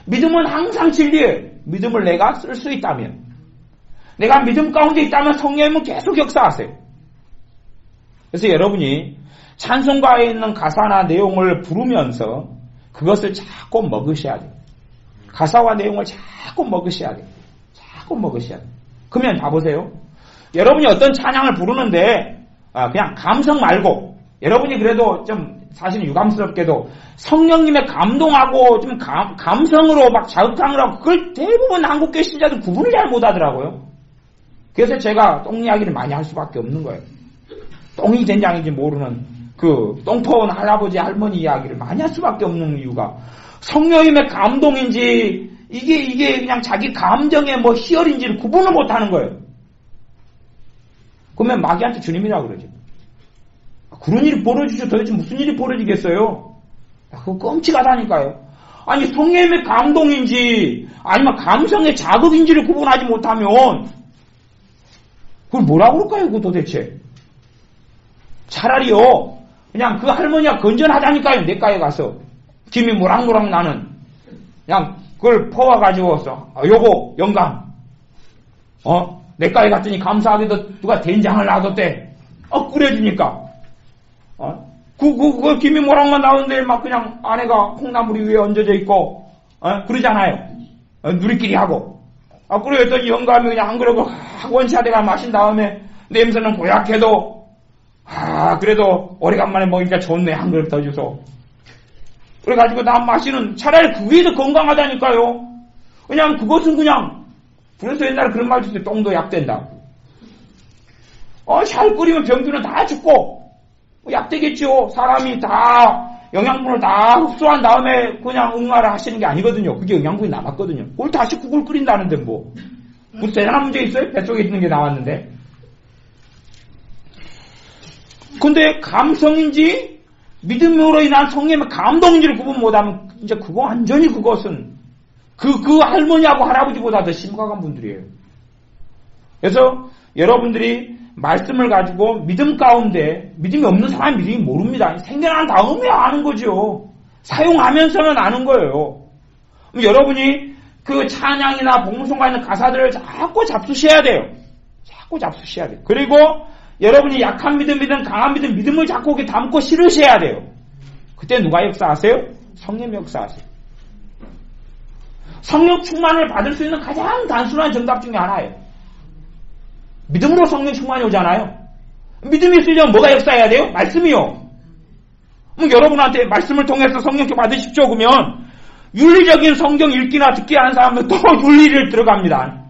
믿음은 항상 진리예요. 믿음을 내가 쓸 수 있다면 내가 믿음 가운데 있다면 성령님은 계속 역사하세요. 그래서 여러분이 찬송가에 있는 가사나 내용을 부르면서 그것을 자꾸 먹으셔야 돼요. 가사와 내용을 자꾸 먹으셔야 돼요. 자꾸 먹으셔야 돼요. 그러면 봐보세요. 여러분이 어떤 찬양을 부르는데 그냥 감성 말고 여러분이 그래도 좀 사실 유감스럽게도 성령님의 감동하고 좀 감성으로 막 자극하는 거라고 그걸 대부분 한국교회 신자들 구분을 잘 못하더라고요. 그래서 제가 똥 이야기를 많이 할 수밖에 없는 거예요. 똥이 된장인지 모르는 그 똥퍼온 할아버지 할머니 이야기를 많이 할 수밖에 없는 이유가 성령님의 감동인지 이게 그냥 자기 감정의 희열인지를 구분을 못하는 거예요. 그러면 마귀한테 주님이라고 그러죠. 그런 일이 벌어지죠. 도대체 무슨 일이 벌어지겠어요? 그거 끔찍하다니까요. 아니 성령님의 감동인지 아니면 감성의 자극인지를 구분하지 못하면 그걸 뭐라고 그럴까요? 그거 도대체. 차라리요 그냥 그 할머니가 건전하다니까요. 내과에 가서 김이 모락모락 나는 그냥 그걸 퍼와가지고서 여보 영감 내과에 갔더니 감사하게도 누가 된장을 놔뒀대. 끓여주니까 그 김이모락만 나오는데 막 그냥 아내가 콩나물이 위에 얹어져 있고, 그러잖아요. 누리끼리 하고. 그랬더니 영감이 그냥 안 그러고, 원샷에가 마신 다음에 냄새는 고약해도, 그래도 오래간만에 먹으니까 좋네. 한 그릇 더 주소. 그래가지고 난 마시는 차라리 그게 더 건강하다니까요. 그냥 그것은 그냥, 그래서 옛날에 그런 말 했을 때 똥도 약 된다. 잘 끓이면 병균은 다 죽고, 약 되겠죠. 사람이 다 영양분을 다 흡수한 다음에 그냥 응아를 하시는 게 아니거든요. 그게 영양분이 남았거든요. 그걸 다시 국을 끓인다는데 뭐. 무슨 대단한 문제 있어요? 뱃속에 있는 게 나왔는데. 근데 감성인지 믿음으로 인한 성령의 감동인지를 구분 못하면 이제 그거 완전히 그것은 그 할머니하고 할아버지보다 더 심각한 분들이에요. 그래서 여러분들이 말씀을 가지고 믿음 가운데 믿음이 없는 사람은 믿음이 모릅니다. 생겨난 다음에 아는 거죠. 사용하면서는 아는 거예요. 그럼 여러분이 그 찬양이나 복음송가 있는 가사들을 자꾸 잡수셔야 돼요. 자꾸 잡수셔야 돼요. 그리고 여러분이 약한 믿음이든 강한 믿음을 자꾸 이렇게 담고 실으셔야 돼요. 그때 누가 역사하세요? 성령이 역사하세요. 성령 충만을 받을 수 있는 가장 단순한 정답 중에 하나예요. 믿음으로 성령 충만이 오잖아요. 믿음이 있으려면 뭐가 역사해야 돼요? 말씀이요. 그럼 여러분한테 말씀을 통해서 성령께 받으십시오. 그러면 윤리적인 성경 읽기나 듣기 하는 사람은 또 윤리를 들어갑니다.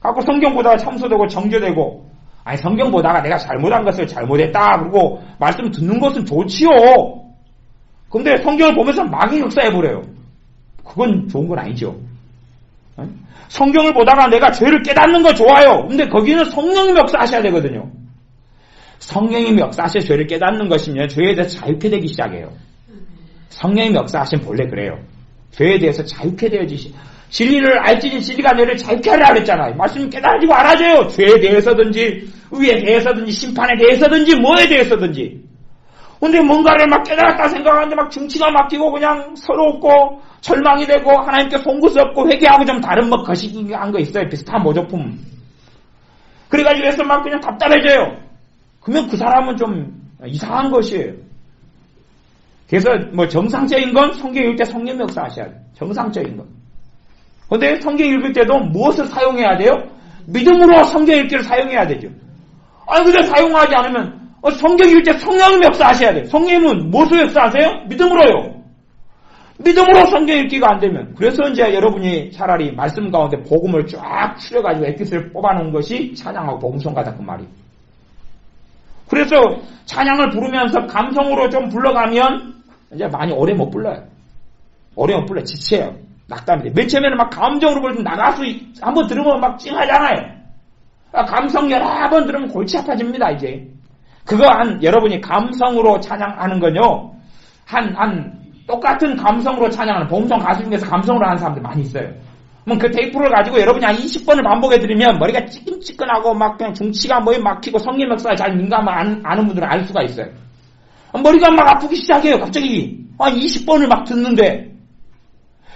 갖고 성경 보다가 참소되고 정죄되고, 성경 보다가 내가 잘못한 것을 잘못했다. 그리고 말씀 듣는 것은 좋지요. 근데 성경을 보면서 막 역사해버려요. 그건 좋은 건 아니죠. 성경을 보다가 내가 죄를 깨닫는 거 좋아요. 근데 거기는 성령이 역사하셔야 되거든요. 성령이 역사하셔야 죄를 깨닫는 것이면 죄에 대해서 자유케 되기 시작해요. 성령이 역사하시면 본래 그래요. 죄에 대해서 자유케 되어지시. 진리를 알지니 진리가 너를 자유케 하라 그랬잖아요. 말씀이 깨달아지고 알아져요. 죄에 대해서든지 의에 대해서든지 심판에 대해서든지 뭐에 대해서든지. 근데 뭔가를 막 깨달았다 생각하는데 막 중치가 막히고 그냥 서럽고 절망이 되고 하나님께 송구스럽고 회개하고 좀 다른 뭐 거시기한 거 있어요. 비슷한 모조품. 그래가지고 해서 막 그냥 답답해져요. 그러면 그 사람은 좀 이상한 것이에요. 그래서 뭐 정상적인 건 성경 읽을 때 성령 역사하셔야 돼요. 정상적인 건. 근데 성경 읽을 때도 무엇을 사용해야 돼요? 믿음으로 성경 읽기를 사용해야 되죠. 근데 사용하지 않으면 성경 읽을 때 성령님 역사하셔야 돼요. 성령님은 무엇을 역사하세요? 믿음으로요. 믿음으로 성경 읽기가 안 되면. 그래서 이제 여러분이 차라리 말씀 가운데 복음을 쫙 추려가지고 엑기스를 뽑아놓은 것이 찬양하고 복음송가다 그 말이에요. 그래서 찬양을 부르면서 감성으로 좀 불러가면 이제 많이 오래 못 불러요. 오래 못 불러요. 지쳐요. 낙담이 돼. 맨 처음에는 막 감정으로 부르면 나가서 한번 들으면 막 찡하잖아요. 감성 여러 번 들으면 골치 아파집니다, 이제. 그거 여러분이 감성으로 찬양하는 건요, 똑같은 감성으로 찬양하는, 복음송 가수 중에서 감성으로 하는 사람들 많이 있어요. 그럼 그 테이프를 가지고 여러분이 한 20번을 반복해드리면 머리가 찌끈찌끈하고 막 그냥 중치가 뭐에 막히고 성령 역사에 잘 민감한 아는 분들은 알 수가 있어요. 머리가 막 아프기 시작해요, 갑자기. 20번을 막 듣는데.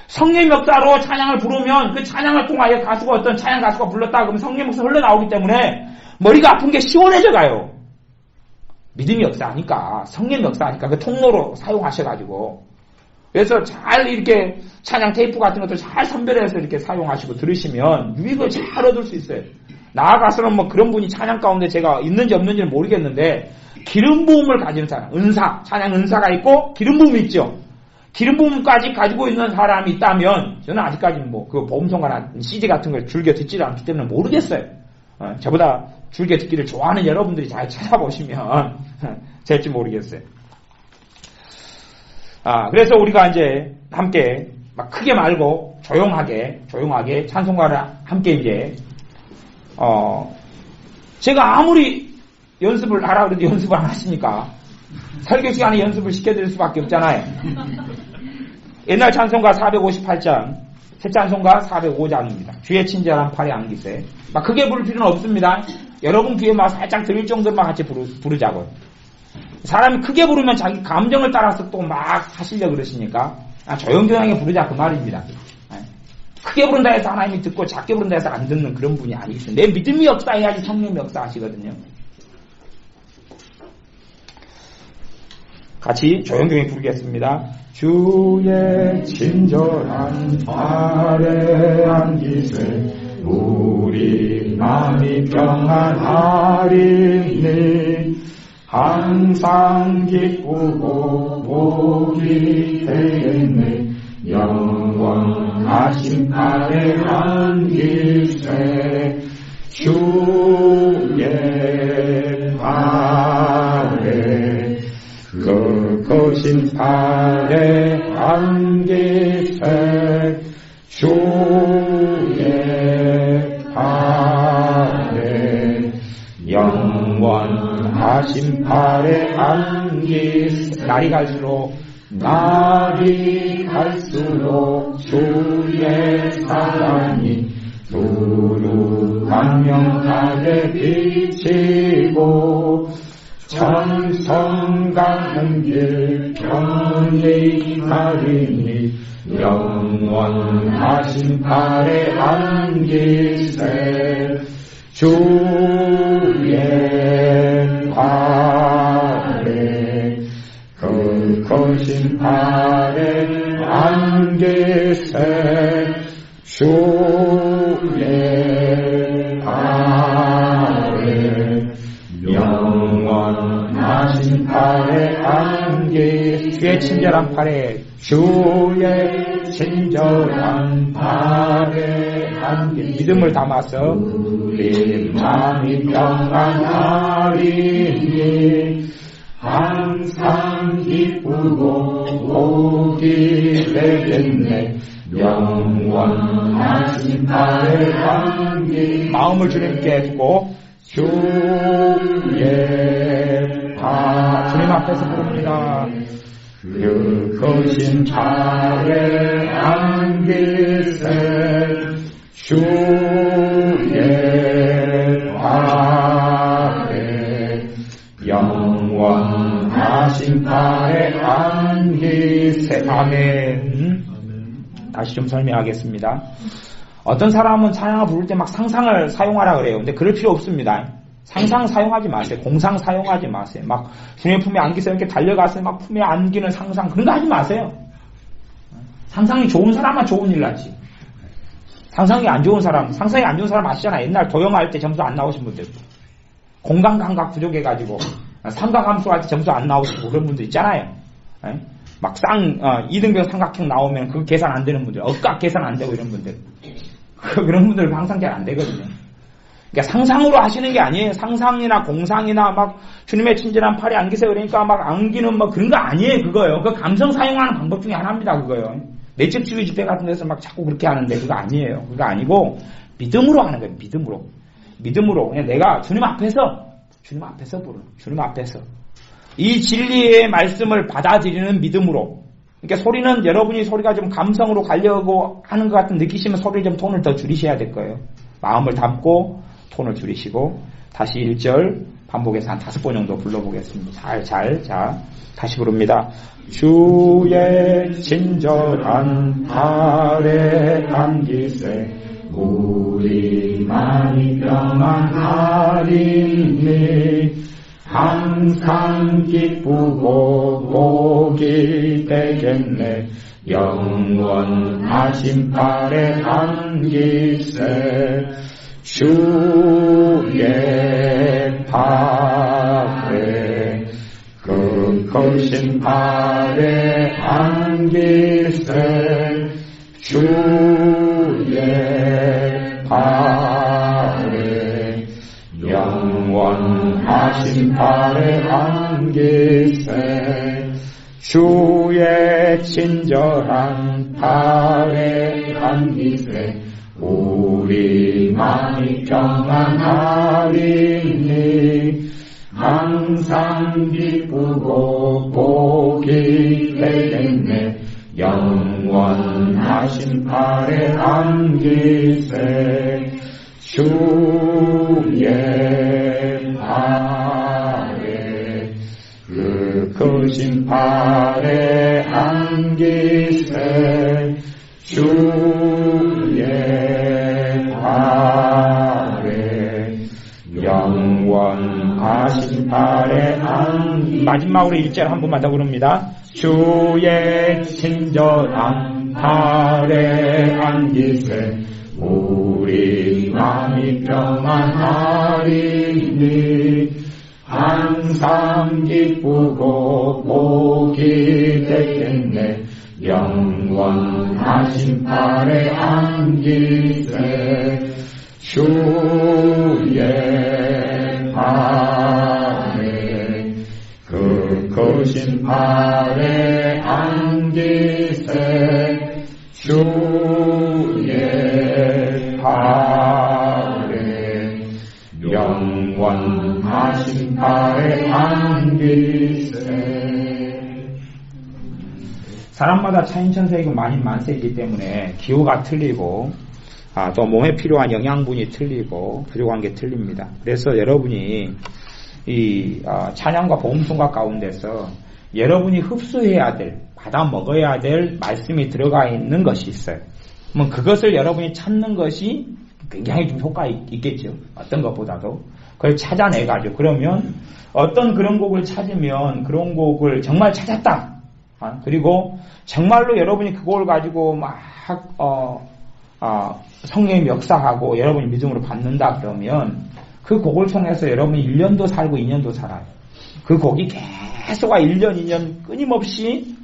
성령 역사로 찬양을 부르면 그 찬양을 통하여 가수가 어떤 찬양 가수가 불렀다 그러면 성령 역사 흘러나오기 때문에 머리가 아픈 게 시원해져 가요. 믿음이 역사하니까, 성령 역사하니까 그 통로로 사용하셔가지고. 그래서 잘 이렇게 찬양 테이프 같은 것도 잘 선별해서 이렇게 사용하시고 들으시면 유익을 잘 얻을 수 있어요. 나아가서는 뭐 그런 분이 찬양 가운데 제가 있는지 없는지는 모르겠는데, 기름 부음을 가지는 사람, 은사, 찬양 은사가 있고 기름 부음이 있죠. 기름 부음까지 가지고 있는 사람이 있다면, 저는 아직까지 뭐 그 복음송가나 CD 같은 걸 즐겨 듣지 않기 때문에 모르겠어요. 저보다 즐겨 듣기를 좋아하는 여러분들이 잘 찾아보시면 될지 모르겠어요. 그래서 우리가 이제 함께 막 크게 말고 조용하게 찬송가를 함께 이제 제가 아무리 연습을 하라 그래도 연습을 안 하시니까 설교 시간에 연습을 시켜드릴 수밖에 없잖아요. 옛날 찬송가 458장, 새 찬송가 405장입니다. 주의 친절한 팔에 안기세. 막 크게 부를 필요는 없습니다. 여러분 귀에 막 살짝 들릴 정도로만 같이 부르자고요. 사람이 크게 부르면 자기 감정을 따라서 또 막 하시려고 그러시니까 조용조용하게 부르자 그 말입니다. 크게 부른다 해서 하나님이 듣고 작게 부른다 해서 안 듣는 그런 분이 아니겠어요. 내 믿음이 역사해야지 성령이 역사하시거든요. 같이 조용조용히 부르겠습니다. 주의 친절한 발에 안기세 우리 마음이 평안하리니 항상 기쁘고 복이 되겠네 영원하신 발에 안기세 주의 발에 그 거신 발에 안기세 주의 발에 영원하신 발에 안기세 날이 갈수록 주의 사랑이 두루 광명하게 비치고 천성 가는 길 편히 가리니 영원하신 발에 안기세 주의 발에 그 거신 발에 안기세 주의 발에 영원하신 발에 안기세 주의 친절한 발에 믿음을 담아서 우리 마음이 평안하리니 항상 기쁘고 복이 되겠네 영원하신 발에 안기세 마음을 주님께 두고 주의 발 주님 앞에서 부릅니다. 그 거신 발에 안기세 주의 발에 영원하신 발에 안기세 아멘. 다시 좀 설명하겠습니다. 어떤 사람은 찬양을 부를 때 막 상상을 사용하라 그래요. 근데 그럴 필요 없습니다. 상상 사용하지 마세요. 공상 사용하지 마세요. 막 주님의 품에 안기세요. 이렇게 달려가서 막 품에 안기는 상상 그런 거 하지 마세요. 상상이 좋은 사람만 좋은 일 하지. 상상이 안 좋은 사람 아시잖아요. 옛날 도영할 때 점수 안 나오신 분들. 공간 감각 부족해가지고 삼각함수 할 때 점수 안 나오시고 그런 분들 있잖아요. 막 2등병 삼각형 나오면 그 계산 안 되는 분들, 억각 계산 안 되고 이런 분들. 그런 분들 항상 잘 안 되거든요. 그러니까 상상으로 하시는 게 아니에요. 상상이나 공상이나 막 주님의 친절한 팔에 안기세요. 그러니까 막 안기는 뭐 그런 거 아니에요. 그거요. 그 감성 사용하는 방법 중에 하나입니다. 그거요. 내적주의 집회 같은 데서 막 자꾸 그렇게 하는데 그거 아니에요. 그거 아니고 믿음으로 하는 거예요. 믿음으로. 그냥 내가 주님 앞에서 부르는 주님 앞에서 이 진리의 말씀을 받아들이는 믿음으로. 그러니까 소리는 여러분이 소리가 좀 감성으로 가려고 하는 것 같은 느끼시면 소리 좀 톤을 더 줄이셔야 될 거예요. 마음을 담고 톤을 줄이시고 다시 1절 반복해서 한 5번 정도 불러보겠습니다. 자, 다시 부릅니다. 주의 친절한 발에 안기세 우리 마음이 평안하리니 항상 기쁘고 복이 되겠네 영원하신 발에 안기세 주의 발에 그 거신 발에 안기세 주의 발에 영원하신 발에 안기세 주의 친절한 발에 안기세 우리 마음이 평안하리니 항상 기쁘고 복이 되겠네 영원하신 발에 안기세 주의 발에 그 거신 발에 안기세 주의 발에 영원하신 발에 안기세 마지막으로 우리 1절 한 번만 더 부릅니다. 주의 친절한 발에 안기세 우리 마음이 평안하리니 항상 기쁘고 복이 되겠네 영원하신 발에 안기세 주의 발에 그 크신 발에 안기세 주의 발에 영원하신 발에 안기세. 사람마다 차인천세이고 만인만세이기 때문에 기호가 틀리고 또 몸에 필요한 영양분이 틀리고 부족한 게 틀립니다. 그래서 여러분이 이 찬양과 복음송가 가운데서 여러분이 흡수해야 될, 받아 먹어야 될 말씀이 들어가 있는 것이 있어요. 그러면 그것을 여러분이 찾는 것이 굉장히 좀 효과가 있겠죠. 어떤 것보다도. 그걸 찾아내가지고 그러면 어떤 그런 곡을 찾으면 그런 곡을 정말 찾았다. 그리고 정말로 여러분이 그걸 가지고 막 성령의 역사하고 여러분이 믿음으로 받는다 그러면 그 곡을 통해서 여러분이 1년도 살고 2년도 살아요. 그 곡이 계속 1년, 2년 끊임없이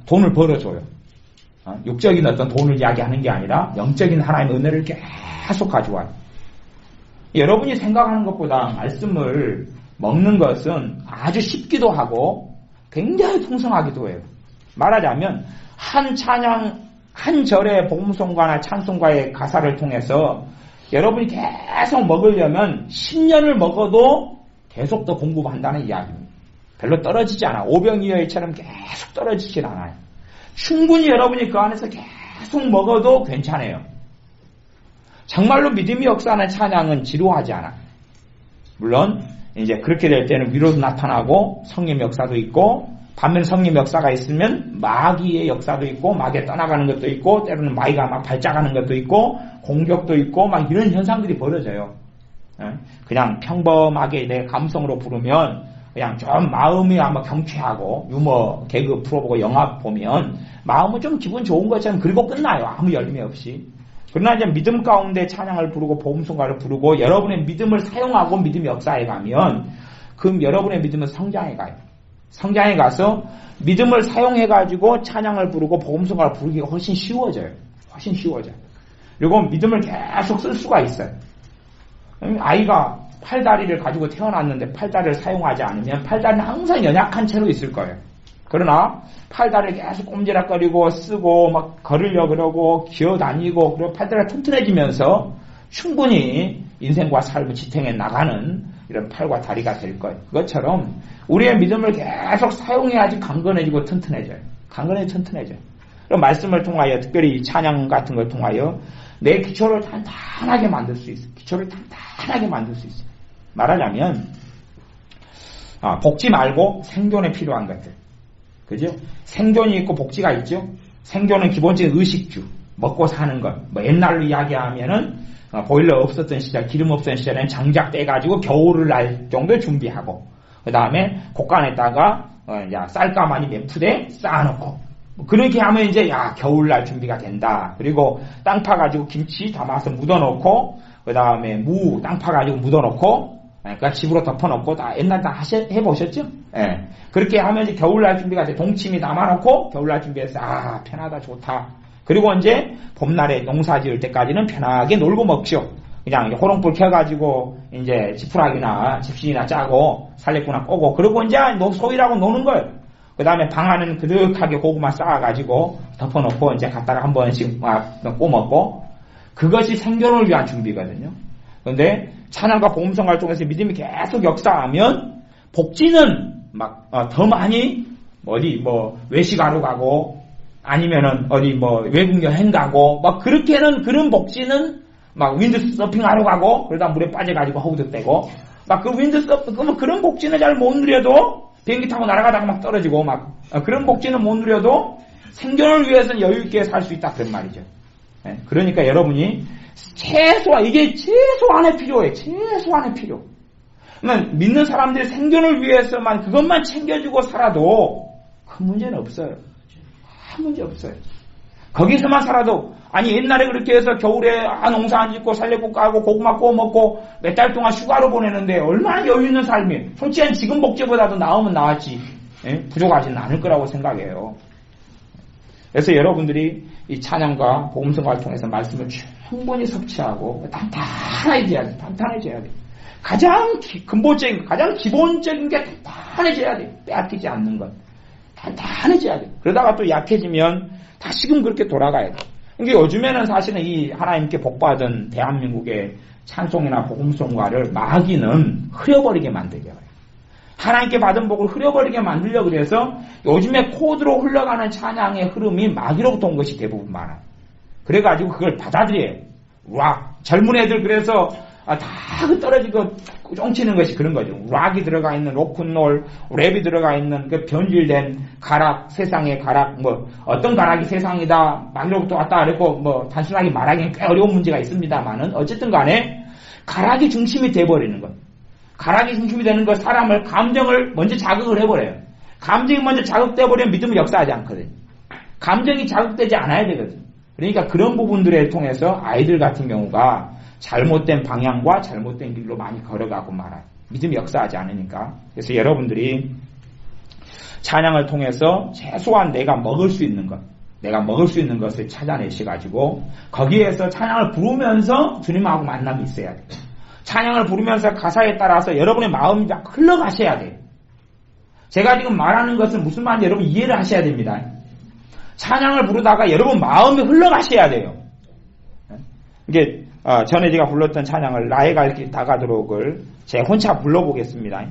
돈을 벌어줘요. 육적인 어떤 돈을 이야기하는 게 아니라 영적인 하나님의 은혜를 계속 가져와요. 여러분이 생각하는 것보다 말씀을 먹는 것은 아주 쉽기도 하고 굉장히 풍성하기도 해요. 말하자면 한 찬양, 한 절의 복음송가나 찬송가의 가사를 통해서 여러분이 계속 먹으려면 10년을 먹어도 계속 더 공부한다는 이야기입니다. 별로 떨어지지 않아. 오병이어처럼 계속 떨어지질 않아요. 충분히 여러분이 그 안에서 계속 먹어도 괜찮아요. 정말로 믿음이 역사하는 찬양은 지루하지 않아. 물론 이제 그렇게 될 때는 위로도 나타나고 성령 역사도 있고 반면 성령 역사가 있으면 마귀의 역사도 있고 마귀에 떠나가는 것도 있고 때로는 마귀가 막 발작하는 것도 있고 공격도 있고 막 이런 현상들이 벌어져요. 그냥 평범하게 내 감성으로 부르면 그냥 좀 마음이 아마 경쾌하고 유머 개그 풀어보고 영화 보면 마음은 좀 기분 좋은 것처럼 그리고 끝나요. 아무 열매 없이. 그러나 이제 믿음 가운데 찬양을 부르고 복음송가를 부르고 여러분의 믿음을 사용하고 믿음의 역사에 가면 그 여러분의 믿음은 성장해 가요. 성장해 가서 믿음을 사용해가지고 찬양을 부르고 복음송가를 부르기가 훨씬 쉬워져요. 훨씬 쉬워져요. 그리고 믿음을 계속 쓸 수가 있어요. 아이가 팔다리를 가지고 태어났는데 팔다리를 사용하지 않으면 팔다리는 항상 연약한 채로 있을 거예요. 그러나 팔다리를 계속 꼼지락거리고 쓰고 막 걸으려 그러고 기어다니고 그리고 팔다리가 튼튼해지면서 충분히 인생과 삶을 지탱해 나가는 이런 팔과 다리가 될 거예요. 그것처럼 우리의 믿음을 계속 사용해야지 강건해지고 튼튼해져요. 강건해지고 튼튼해져요. 그럼 말씀을 통하여 특별히 찬양 같은 걸 통하여 내 기초를 단단하게 만들 수 있어요. 기초를 단단하게 만들 수 있어요. 말하자면 복지 말고 생존에 필요한 것들. 그죠? 생존이 있고 복지가 있죠? 생존은 기본적인 의식주, 먹고 사는 것. 뭐 옛날로 이야기하면은 보일러 없었던 시절, 기름 없었던 시절에는 장작 떼가지고 겨울을 날 정도 준비하고, 그 다음에 곡간에다가 쌀가마니 몇 푸대 쌓아놓고, 그렇게 하면 이제 겨울날 준비가 된다. 그리고 땅 파가지고 김치 담아서 묻어놓고, 그 다음에 무 땅 파가지고 묻어놓고, 그러니까 집으로 덮어놓고 다 옛날 다 해보셨죠? 예. 그렇게 하면 이제 겨울날 준비가 돼. 동치미 담아놓고 겨울날 준비해서 편하다 좋다. 그리고 이제 봄날에 농사 지을 때까지는 편하게 놀고 먹죠. 그냥 이제 호롱불 켜가지고 이제 지푸라기나 집신이나 짜고 살레꾸나 꼬고 그러고 이제 소일하고 노는 거예요. 그 다음에 방 안은 그득하게 고구마 쌓아가지고 덮어놓고 이제 갖다가 한 번씩 꼬먹고 그것이 생존을 위한 준비거든요. 그런데 찬양과 복음성가를 통해서 믿음이 계속 역사하면 복지는 막 더 많이 어디 외식하러 가고 아니면은 어디 외국 여행 가고 막 그렇게는 그런 복지는 막 윈드서핑하러 가고 그러다 물에 빠져가지고 허우적대고 막 그 윈드서핑 그런 복지는 잘 못 누려도 비행기 타고 날아가다가 막 떨어지고 막 그런 복지는 못 누려도 생존을 위해서는 여유 있게 살 수 있다 그런 말이죠. 네? 그러니까 여러분이 이게 최소한의 필요해. 최소한의 필요. 그러면 믿는 사람들의 생존을 위해서만 그것만 챙겨주고 살아도 큰 문제는 없어요. 아무 문제 없어요. 거기서만 살아도 아니 옛날에 그렇게 해서 겨울에 농사 안 짓고 살려고 까고 고구마 구워 먹고 몇 달 동안 휴가로 보내는데 얼마나 여유 있는 삶이. 솔직히 지금 복지보다도 나으면 나았지. 예? 부족하지는 않을 거라고 생각해요. 그래서 여러분들이 이 찬양과 복음성가를 통해서 말씀을 충분히 섭취하고 단단해져야 돼. 단단해져야 돼. 가장 근본적인, 가장 기본적인 게 단단해져야 돼. 빼앗기지 않는 것. 단단해져야 돼. 그러다가 또 약해지면 다시금 그렇게 돌아가야 돼. 그러니까 요즘에는 사실은 이 하나님께 복받은 대한민국의 찬송이나 복음송가를 마귀는 흐려버리게 만들게 해요. 하나님께 받은 복을 흐려버리게 만들려고 그래서 요즘에 코드로 흘러가는 찬양의 흐름이 마귀로부터 온 것이 대부분 많아요. 그래가지고 그걸 받아들여요. 락. 젊은 애들 그래서 다 떨어지고 쫑치는 것이 그런 거죠. 락이 들어가 있는 로큰롤, 랩이 들어가 있는 그 변질된 가락, 세상의 가락, 어떤 가락이 세상이다, 마귀로부터 왔다 그랬고, 단순하게 말하기는 꽤 어려운 문제가 있습니다만은, 어쨌든 간에, 가락이 중심이 돼버리는 것. 가락이 중심이 되는 것, 사람을, 감정을 먼저 자극을 해버려요. 감정이 먼저 자극돼버리면 믿음은 역사하지 않거든요. 감정이 자극되지 않아야 되거든요. 그러니까 그런 부분들을 통해서 아이들 같은 경우가 잘못된 방향과 잘못된 길로 많이 걸어가고 말아요. 믿음이 역사하지 않으니까. 그래서 여러분들이 찬양을 통해서 최소한 내가 먹을 수 있는 것을 찾아내셔가지고 거기에서 찬양을 부르면서 주님하고 만남이 있어야 돼요. 찬양을 부르면서 가사에 따라서 여러분의 마음이 막 흘러가셔야 돼요. 제가 지금 말하는 것은 무슨 말인지 여러분 이해를 하셔야 됩니다. 찬양을 부르다가 여러분 마음이 흘러가셔야 돼요. 이게 전에 제가 불렀던 찬양을 나의 갈 길 다가도록을 제 혼자 불러보겠습니다.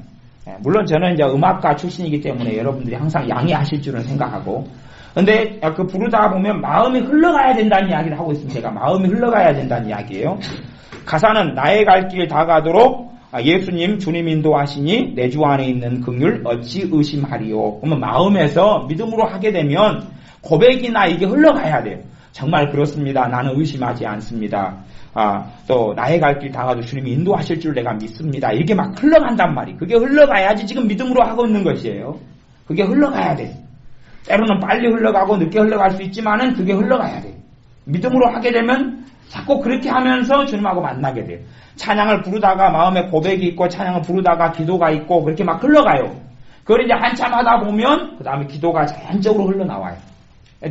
물론 저는 이제 음악가 출신이기 때문에 여러분들이 항상 양해하실 줄은 생각하고, 근데 그 부르다 보면 마음이 흘러가야 된다는 이야기를 하고 있습니다. 제가 마음이 흘러가야 된다는 이야기예요. 가사는 나의 갈 길 다가도록 예수님 주님 인도하시니 내 주 안에 있는 긍휼 어찌 의심하리요. 그러면 마음에서 믿음으로 하게 되면 고백이나 이게 흘러가야 돼요. 정말 그렇습니다. 나는 의심하지 않습니다. 또 나의 갈 길 다가도 주님이 인도하실 줄 내가 믿습니다. 이렇게 막 흘러간단 말이에요. 그게 흘러가야지 지금 믿음으로 하고 있는 것이에요. 그게 흘러가야 돼. 때로는 빨리 흘러가고 늦게 흘러갈 수 있지만은 그게 흘러가야 돼. 믿음으로 하게 되면 자꾸 그렇게 하면서 주님하고 만나게 돼요. 찬양을 부르다가 마음에 고백이 있고 찬양을 부르다가 기도가 있고 그렇게 막 흘러가요. 그걸 이제 한참 하다 보면 그 다음에 기도가 자연적으로 흘러나와요.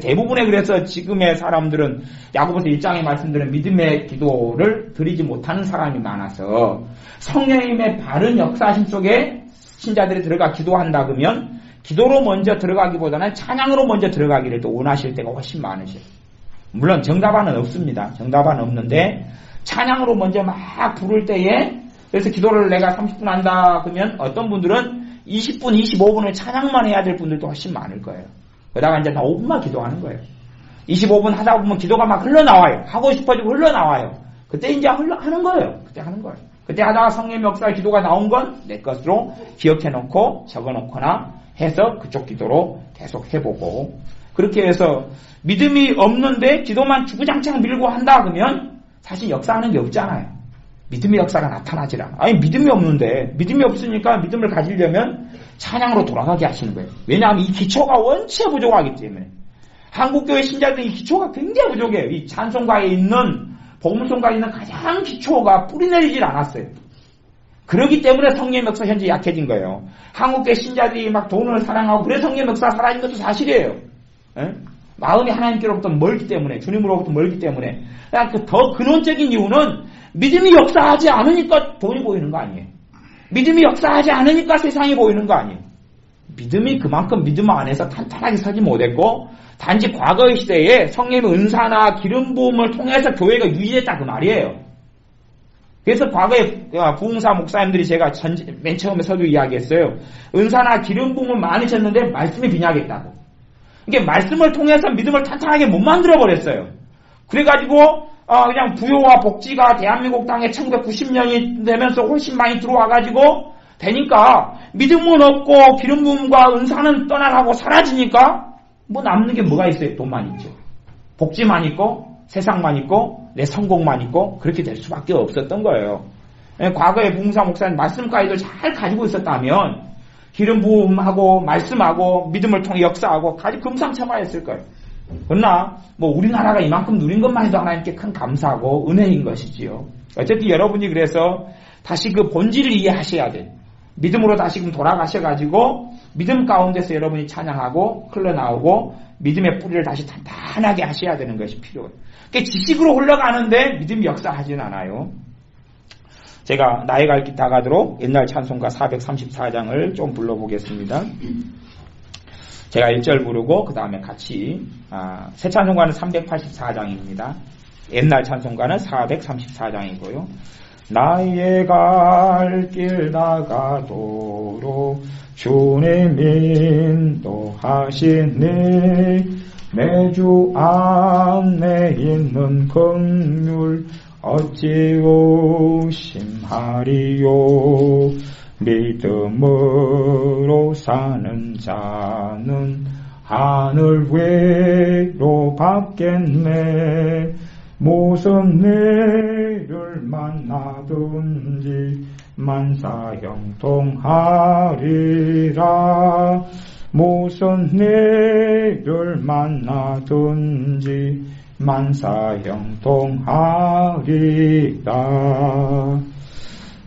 대부분의 그래서 지금의 사람들은 야고보서 1장에 말씀드린 믿음의 기도를 드리지 못하는 사람이 많아서 성령님의 바른 역사심 속에 신자들이 들어가 기도한다 그러면 기도로 먼저 들어가기보다는 찬양으로 먼저 들어가기를 또 원하실 때가 훨씬 많으셔요. 물론 정답안은 없습니다. 정답안은 없는데 찬양으로 먼저 막 부를 때에 그래서 기도를 내가 30분 한다 그러면 어떤 분들은 20분, 25분을 찬양만 해야 될 분들도 훨씬 많을 거예요. 그러다가 이제 다 5분만 기도하는 거예요. 25분 하다 보면 기도가 막 흘러나와요. 하고 싶어지고 흘러나와요. 그때 이제 하는 거예요. 그때 하는 거예요. 그때 하다가 성령의 역사의 기도가 나온 건 내 것으로 기억해놓고 적어놓거나 해서 그쪽 기도로 계속 해보고 그렇게 해서 믿음이 없는데 기도만 주구장창 밀고 한다 그러면 사실 역사하는 게 없잖아요. 믿음의 역사가 나타나질 않아. 아니 믿음이 없는데 믿음이 없으니까 믿음을 가지려면 찬양으로 돌아가게 하시는 거예요. 왜냐하면 이 기초가 원체 부족하기 때문에 한국교회 신자들은 이 기초가 굉장히 부족해요. 이 찬송가에 있는 복음송가에 있는 가장 기초가 뿌리내리질 않았어요. 그렇기 때문에 성령의 역사 현재 약해진 거예요. 한국교회 신자들이 막 돈을 사랑하고 그래서 성령의 역사 사라진 것도 사실이에요. 에? 마음이 하나님께로부터 멀기 때문에 주님으로부터 멀기 때문에 그러니까 더 근원적인 이유는 믿음이 역사하지 않으니까 돈이 보이는 거 아니에요. 믿음이 역사하지 않으니까 세상이 보이는 거 아니에요. 믿음이 그만큼 믿음 안에서 탄탄하게 서지 못했고 단지 과거의 시대에 성령의 은사나 기름 부음을 통해서 교회가 유지됐다 그 말이에요. 그래서 과거에 부흥사 목사님들이 제가 맨 처음에 서두 이야기했어요. 은사나 기름 부음을 많이 쳤는데 말씀이 빈약했다고. 이게 말씀을 통해서 믿음을 탄탄하게 못 만들어 버렸어요. 그래가지고 그냥 부요와 복지가 대한민국 땅에 1990년이 되면서 훨씬 많이 들어와가지고 되니까 믿음은 없고 기름 부음과 은사는 떠나가고 사라지니까 뭐 남는 게 뭐가 있어요? 돈만 있죠. 복지만 있고 세상만 있고 내 성공만 있고 그렇게 될 수밖에 없었던 거예요. 과거에 봉사 목사님 말씀까지도 잘 가지고 있었다면 기름 부음하고 말씀하고 믿음을 통해 역사하고 가지 금상첨화했을 거예요. 그러나 우리나라가 이만큼 누린 것만 해도 하나님께 큰 감사하고 은혜인 것이지요. 어쨌든 여러분이 그래서 다시 그 본질을 이해하셔야 돼요. 믿음으로 다시금 돌아가셔가지고 믿음 가운데서 여러분이 찬양하고 흘러나오고 믿음의 뿌리를 다시 단단하게 하셔야 되는 것이 필요해요. 그러니까 지식으로 흘러가는데 믿음이 역사하진 않아요. 제가 나의 갈 길 다가도록 옛날 찬송가 434장을 좀 불러보겠습니다. 제가 1절 부르고 그 다음에 같이 새 찬송가는 384장입니다. 옛날 찬송가는 434장이고요. 나의 갈 길 나가도록 주님 인도하시니 매주 안에 있는 긍휼 어찌 의심하리요. 믿음으로 사는 자는 하늘 위로 받겠네. 무슨 일을 만나든지 만사형통하리라. 무슨 일을 만나든지 만사형통하리라.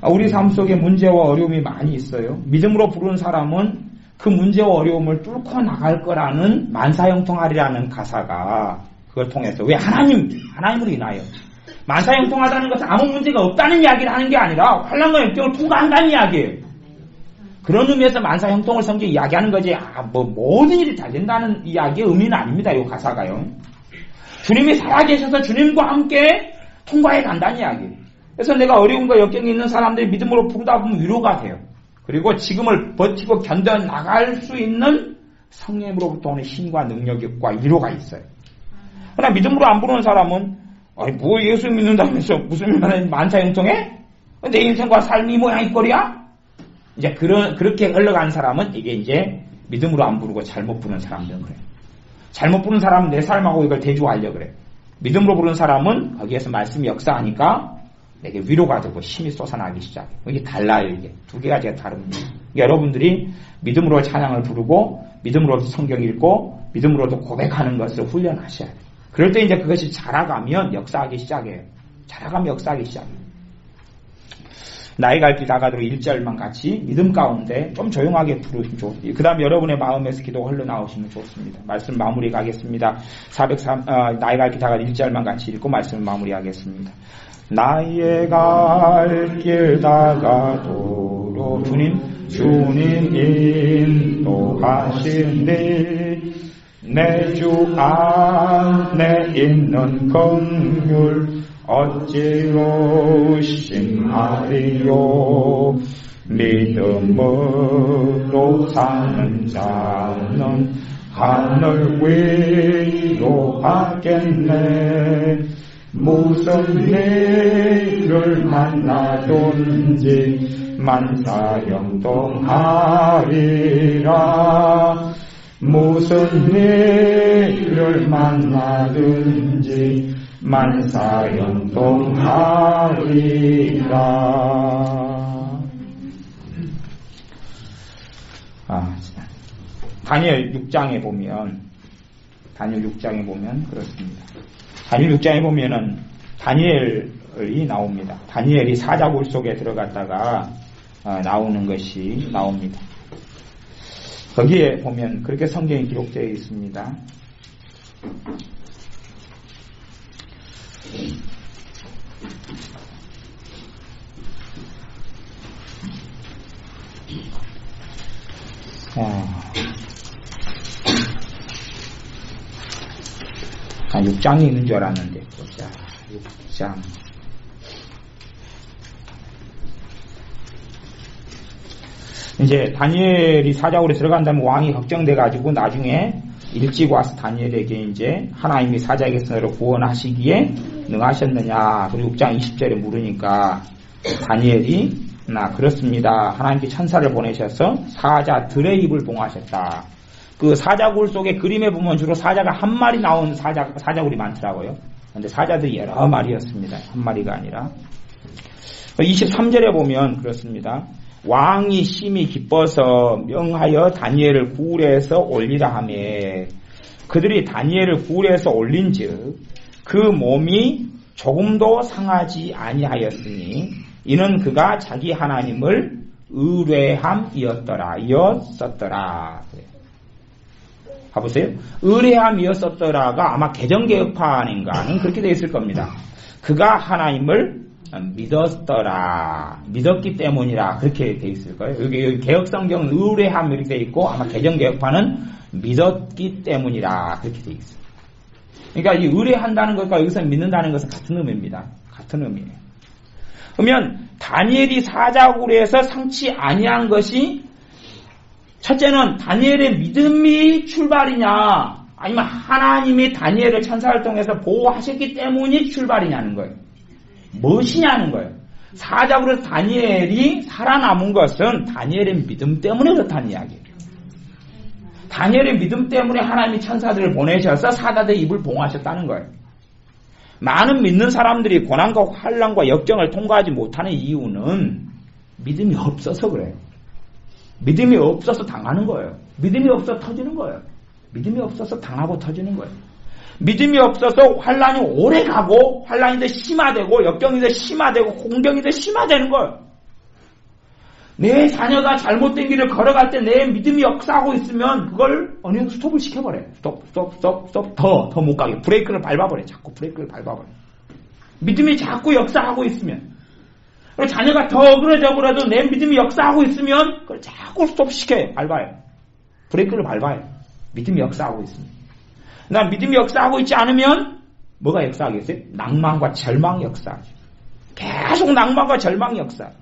우리 삶 속에 문제와 어려움이 많이 있어요. 믿음으로 부르는 사람은 그 문제와 어려움을 뚫고 나갈 거라는 만사형통하리라는 가사가 그걸 통해서 왜 하나님으로 인하여 만사형통하다는 것은 아무 문제가 없다는 이야기를 하는 게 아니라 환난과 역경을 통과한다는 이야기예요. 그런 의미에서 만사형통을 성경에 이야기하는 거지 모든 일이 잘 된다는 이야기의 의미는 아닙니다. 이 가사가요. 주님이 살아계셔서 주님과 함께 통과해 간다는 이야기예요. 그래서 내가 어려움과 역경이 있는 사람들이 믿음으로 부르다 보면 위로가 돼요. 그리고 지금을 버티고 견뎌나갈 수 있는 성령으로부터 오는 힘과 능력과 위로가 있어요. 그러나 믿음으로 안 부르는 사람은 예수 믿는다면서 무슨 만사형통해? 내 인생과 삶이 모양이 꼴이야? 이제 그렇게 흘러간 사람은 이게 이제 믿음으로 안 부르고 잘못 부르는 사람들은 그래요. 잘못 부르는 사람은 내 삶하고 이걸 대조하려고 그래요. 믿음으로 부르는 사람은 거기에서 말씀이 역사하니까 내게 위로가 되고 힘이 솟아나기 시작해요. 이게 달라요. 이게 두 개가 제가 다릅니다. 여러분들이 믿음으로 찬양을 부르고 믿음으로 성경 읽고 믿음으로도 고백하는 것을 훈련하셔야 돼요. 그럴 때 이제 그것이 자라가면 역사하기 시작해요. 자라가면 역사하기 시작해요. 나의 갈 길 다가도록 1절만 같이 믿음 가운데 좀 조용하게 부르시면 좋습니다. 그 다음 여러분의 마음에서 기도가 흘러나오시면 좋습니다. 말씀 마무리 가겠습니다. 나의 갈 길 다가도록 1절만 같이 읽고 말씀 마무리하겠습니다. 나의 갈 길 다가도록 주님 인도하시니 내 주 안에 있는 긍휼 어찌 의심하리요. 믿음으로 사는 자는 하늘 위로 받겠네. 무슨 일을 만나든지 만사형통하리라. 무슨 일을 만나든지 만사형통하리라. 다니엘 6장에 보면 그렇습니다. 다니엘 6장에 보면은 다니엘이 나옵니다. 다니엘이 사자굴 속에 들어갔다가 나오는 것이 나옵니다. 거기에 보면 그렇게 성경에 기록되어 있습니다. 한 6장이 있는 줄 알았는데 보자. 6장 이제 다니엘이 사자굴에 들어간다면 왕이 걱정돼가지고 나중에 일찍 와서 다니엘에게 이제 하나님이 사자에게 너를 구원하시기에 능하셨느냐. 그리고 6장 20절에 물으니까 다니엘이 그렇습니다. 하나님께 천사를 보내셔서 사자들의 입을 봉하셨다. 그 사자굴 속에 그림에 보면 주로 사자가 한 마리 나온 사자굴이 많더라고요. 근데 사자들이 여러 마리였습니다. 한 마리가 아니라. 23절에 보면 그렇습니다. 왕이 심히 기뻐서 명하여 다니엘을 구울에서 올리라 하며 그들이 다니엘을 구울에서 올린즉 그 몸이 조금도 상하지 아니하였으니 이는 그가 자기 하나님을 의뢰함이었더라. 봐보세요. 의뢰함이었더라가 아마 개정개혁판인가는 그렇게 되어 있을 겁니다. 그가 하나님을 믿었더라. 믿었기 때문이라 그렇게 되어 있을 거예요. 여기 개혁성경은 의뢰함 이렇게 되어 있고 아마 개정개혁판은 믿었기 때문이라 그렇게 되어 있어요. 그러니까 이 의뢰한다는 것과 여기서 믿는다는 것은 같은 의미입니다. 같은 의미예요. 그러면 다니엘이 사자굴에서 상치 아니한 것이 첫째는 다니엘의 믿음이 출발이냐 아니면 하나님이 다니엘을 천사를 통해서 보호하셨기 때문이 출발이냐는 거예요. 무엇이냐는 거예요. 사자굴에서 다니엘이 살아남은 것은 다니엘의 믿음 때문에 그렇다는 이야기예요. 다니엘의 믿음 때문에 하나님이 천사들을 보내셔서 사자들의 입을 봉하셨다는 거예요. 많은 믿는 사람들이 고난과 환난과 역경을 통과하지 못하는 이유는 믿음이 없어서 그래요. 믿음이 없어서 당하는 거예요. 믿음이 없어서 터지는 거예요. 믿음이 없어서 당하고 터지는 거예요. 믿음이 없어서 환난이 오래 가고 환난이 더 심화되고 역경이 더 심화되고 공경이 더 심화되는 거예요. 내 자녀가 잘못된 길을 걸어갈 때 내 믿음이 역사하고 있으면 그걸 어느 정도 스톱을 시켜버려요. 스톱, 더 못 가게. 브레이크를 밟아버려요. 자꾸 브레이크를 밟아버려요. 믿음이 자꾸 역사하고 있으면. 그리고 자녀가 더 어그러져 버려도 내 믿음이 역사하고 있으면 그걸 자꾸 스톱 시켜요. 밟아요. 브레이크를 밟아요. 믿음이 역사하고 있으면. 난 믿음이 역사하고 있지 않으면 뭐가 역사하겠어요? 낭만과 절망이 역사하죠. 계속 낭만과 절망이 역사하죠.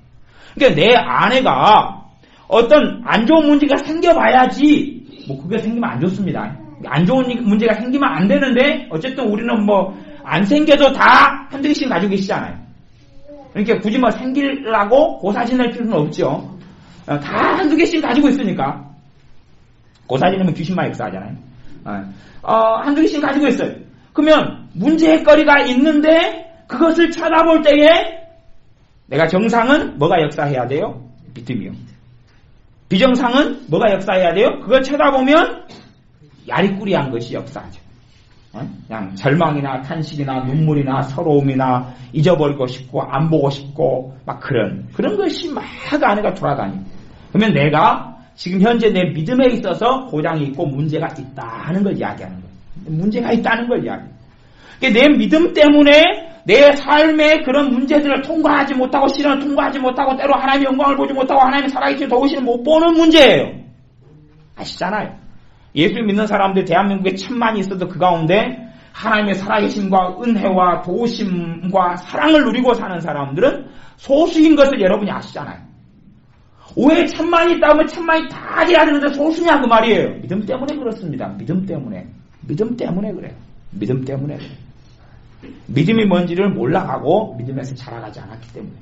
그러니까 내 아내가 어떤 안 좋은 문제가 생겨봐야지 뭐 그게 생기면 안 좋습니다. 안 좋은 문제가 생기면 안 되는데 어쨌든 우리는 뭐 안 생겨도 다 한두 개씩 가지고 계시잖아요. 그러니까 굳이 뭐 생기려고 고사진할 필요는 없죠. 다 한두 개씩 가지고 있으니까. 고사진이면 귀신만 역사하잖아요. 한두 개씩 가지고 있어요. 그러면 문제거리가 있는데 그것을 쳐다볼 때에 내가 정상은 뭐가 역사해야 돼요? 믿음이요. 비정상은 뭐가 역사해야 돼요? 그걸 쳐다보면 야리꾸리한 것이 역사하죠. 그냥 절망이나 탄식이나 눈물이나 서러움이나 잊어버리고 싶고 안 보고 싶고 막 그런 것이 막 안에가 돌아다니고. 그러면 내가 지금 현재 내 믿음에 있어서 고장이 있고 문제가 있다는 걸 이야기하는 거예요. 문제가 있다는 걸 이야기해요. 그러니까 내 믿음 때문에 내 삶에 그런 문제들을 통과하지 못하고 시련을 통과하지 못하고 때로 하나님의 영광을 보지 못하고 하나님의 살아계신 도우시는 못 보는 문제예요. 아시잖아요. 예수 믿는 사람들 대한민국에 1000만이 있어도 그 가운데 하나님의 살아계심과 은혜와 도우심과 사랑을 누리고 사는 사람들은 소수인 것을 여러분이 아시잖아요. 왜 1000만이 있다면 1000만이 다 돼야 되는데 소수냐 그 말이에요. 믿음 때문에 그렇습니다. 믿음 때문에 그래요. 믿음 때문에 그래요. 믿음이 뭔지를 몰라가고 믿음에서 자라가지 않았기 때문에.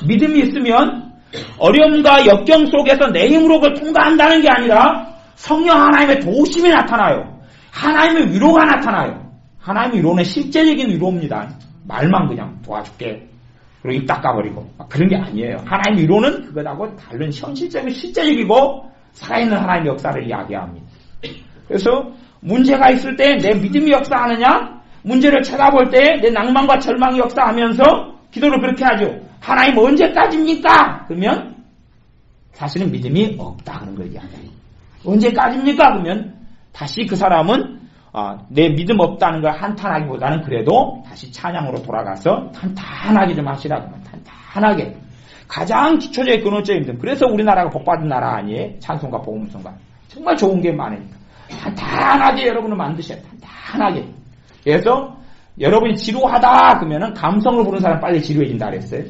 믿음이 있으면 어려움과 역경 속에서 내 힘으로 그걸 통과한다는 게 아니라 성령 하나님의 도우심이 나타나요. 하나님의 위로가 나타나요. 하나님의 위로는 실제적인 위로입니다. 말만 그냥 도와줄게 그리고 입 닦아버리고 그런 게 아니에요. 하나님의 위로는 그것하고 다른 현실적이고 실제적이고 살아있는 하나님의 역사를 이야기합니다. 그래서 문제가 있을 때 내 믿음이 역사하느냐, 문제를 쳐다볼 때 내 낭만과 절망이 역사하면서 기도를 그렇게 하죠. 하나님 언제까지입니까? 그러면 사실은 믿음이 없다 그런 걸 이야기해요. 언제까지입니까? 그러면 다시 그 사람은 내 믿음 없다는 걸 한탄하기보다는 그래도 다시 찬양으로 돌아가서 탄탄하게 좀 하시라. 그러면 탄탄하게. 가장 기초적인 근원적인 믿음. 그래서 우리나라가 복받은 나라 아니에요? 찬송가 복음송가. 정말 좋은 게 많으니까. 탄탄하게 여러분을 만드셔야 탄탄하게. 그래서 여러분이 지루하다 그러면은 감성으로 부르는 사람 빨리 지루해진다 그랬어요.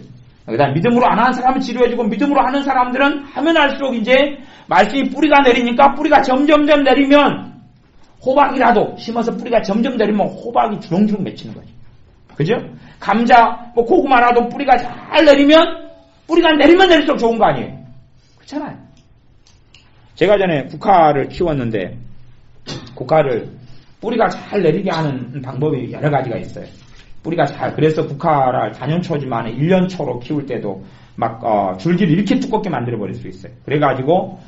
그다음 믿음으로 안 하는 사람은 지루해지고 믿음으로 하는 사람들은 하면 할수록 이제 말씀이 뿌리가 내리니까 뿌리가 점점점 내리면 호박이라도 심어서 뿌리가 점점 내리면 호박이 주렁주렁 맺히는 거죠. 그죠? 감자, 고구마라도 뿌리가 잘 내리면 뿌리가 내리면 내릴수록 좋은 거 아니에요? 그렇잖아요. 제가 전에 국화를 키웠는데 국화를 뿌리가 잘 내리게 하는 방법이 여러 가지가 있어요. 뿌리가 그래서 국화를 4년 초지만 1년 초로 키울 때도 막 줄기를 이렇게 두껍게 만들어 버릴 수 있어요. 그래가지고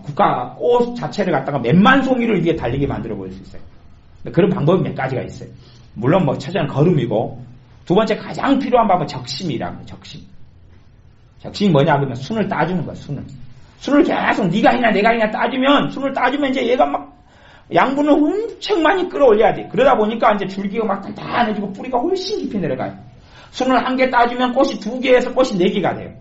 국화 꽃 자체를 갖다가 몇만 송이를 위에 달리게 만들어 버릴 수 있어요. 그런 방법이 몇 가지가 있어요. 물론 뭐 첫째는 거름이고, 두 번째 가장 필요한 방법은 적심이라고. 적심이 뭐냐 그러면 순을 따주는 거야. 순을 계속 네가 있냐 내가 있냐 따주면, 순을 따주면 이제 얘가 막 양분을 엄청 많이 끌어올려야 돼. 그러다 보니까 이제 줄기가 막 단단해지고 뿌리가 훨씬 깊이 내려가요. 순을 1개 따주면 꽃이 2개에서 꽃이 4개가 돼요.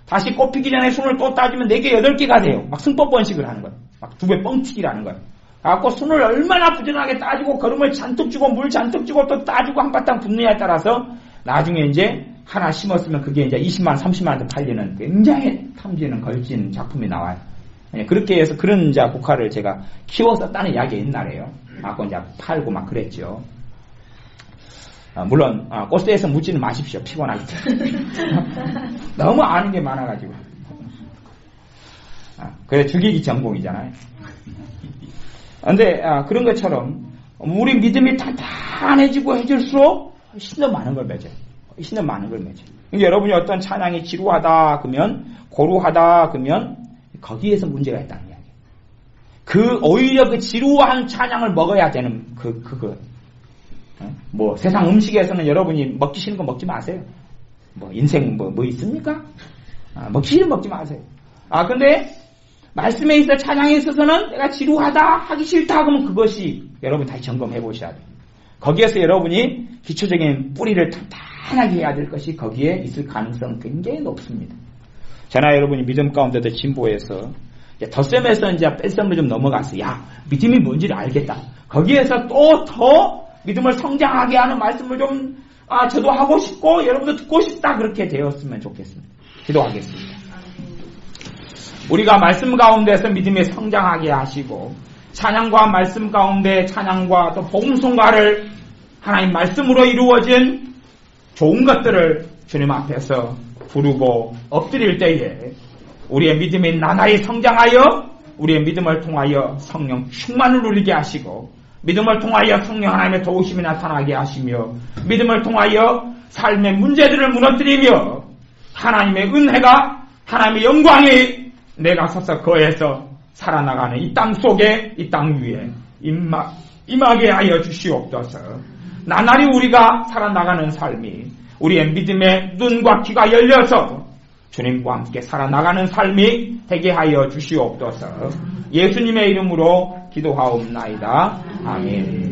다시 꽃 피기 전에 순을 또 따주면 4개, 8개가 돼요. 막 승법 번식을 하는 거예요. 막 2배 뻥튀기라는 거예요. 그래갖고 순을 얼마나 부지런하게 따주고 거름을 잔뜩 주고 물 잔뜩 주고 또 따주고 한바탕 붓느냐에 따라서 나중에 이제 하나 심었으면 그게 이제 20만, 30만원대 팔리는 굉장히 탐지는 걸진 작품이 나와요. 그렇게 해서 그런 이제 국화를 제가 키웠었다는 이야기 옛날에요. 그 이제 팔고 막 그랬죠. 물론 꽃대에서 묻지는 마십시오. 피곤하기 때문에. 너무 아는 게 많아가지고. 그래 죽이기 전공이잖아요. 근데 그런 것처럼 우리 믿음이 단단해지고 해질수록 훨씬 더 많은 걸 맺어요. 훨씬 더 많은 걸 맺어요. 그러니까 여러분이 어떤 찬양이 지루하다 그러면, 고루하다 그러면 거기에서 문제가 있다는 이야기예요. 오히려 그 지루한 찬양을 먹어야 되는 그거. 뭐 세상 음식에서는 여러분이 먹기 싫은 거 먹지 마세요. 뭐 인생 뭐 있습니까? 먹기 싫은 먹지 마세요. 근데 말씀에 있어 찬양에 있어서는 내가 지루하다 하기 싫다 그러면 그것이 여러분 다시 점검해 보셔야 돼요. 거기에서 여러분이 기초적인 뿌리를 탄탄하게 해야 될 것이 거기에 있을 가능성 굉장히 높습니다. 저나 여러분이 믿음 가운데도 진보해서 덧셈에서 이제 뺄셈을 좀 넘어가서 믿음이 뭔지를 알겠다. 거기에서 또 더 믿음을 성장하게 하는 말씀을 좀 저도 하고 싶고 여러분도 듣고 싶다 그렇게 되었으면 좋겠습니다. 기도하겠습니다. 우리가 말씀 가운데서 믿음이 성장하게 하시고 찬양과 말씀 가운데 찬양과 또 복음송가를 하나님 말씀으로 이루어진 좋은 것들을 주님 앞에서 부르고 엎드릴 때에 우리의 믿음이 나날이 성장하여 우리의 믿음을 통하여 성령 충만을 누리게 하시고 믿음을 통하여 성령 하나님의 도우심이 나타나게 하시며 믿음을 통하여 삶의 문제들을 무너뜨리며 하나님의 은혜가 하나님의 영광이 내가 서서 거해서 살아나가는 이 땅 속에 이 땅 위에 임하게 하여 주시옵소서. 나날이 우리가 살아나가는 삶이 우리의 믿음의 눈과 귀가 열려서 주님과 함께 살아나가는 삶이 되게 하여 주시옵소서. 예수님의 이름으로 기도하옵나이다. 아멘.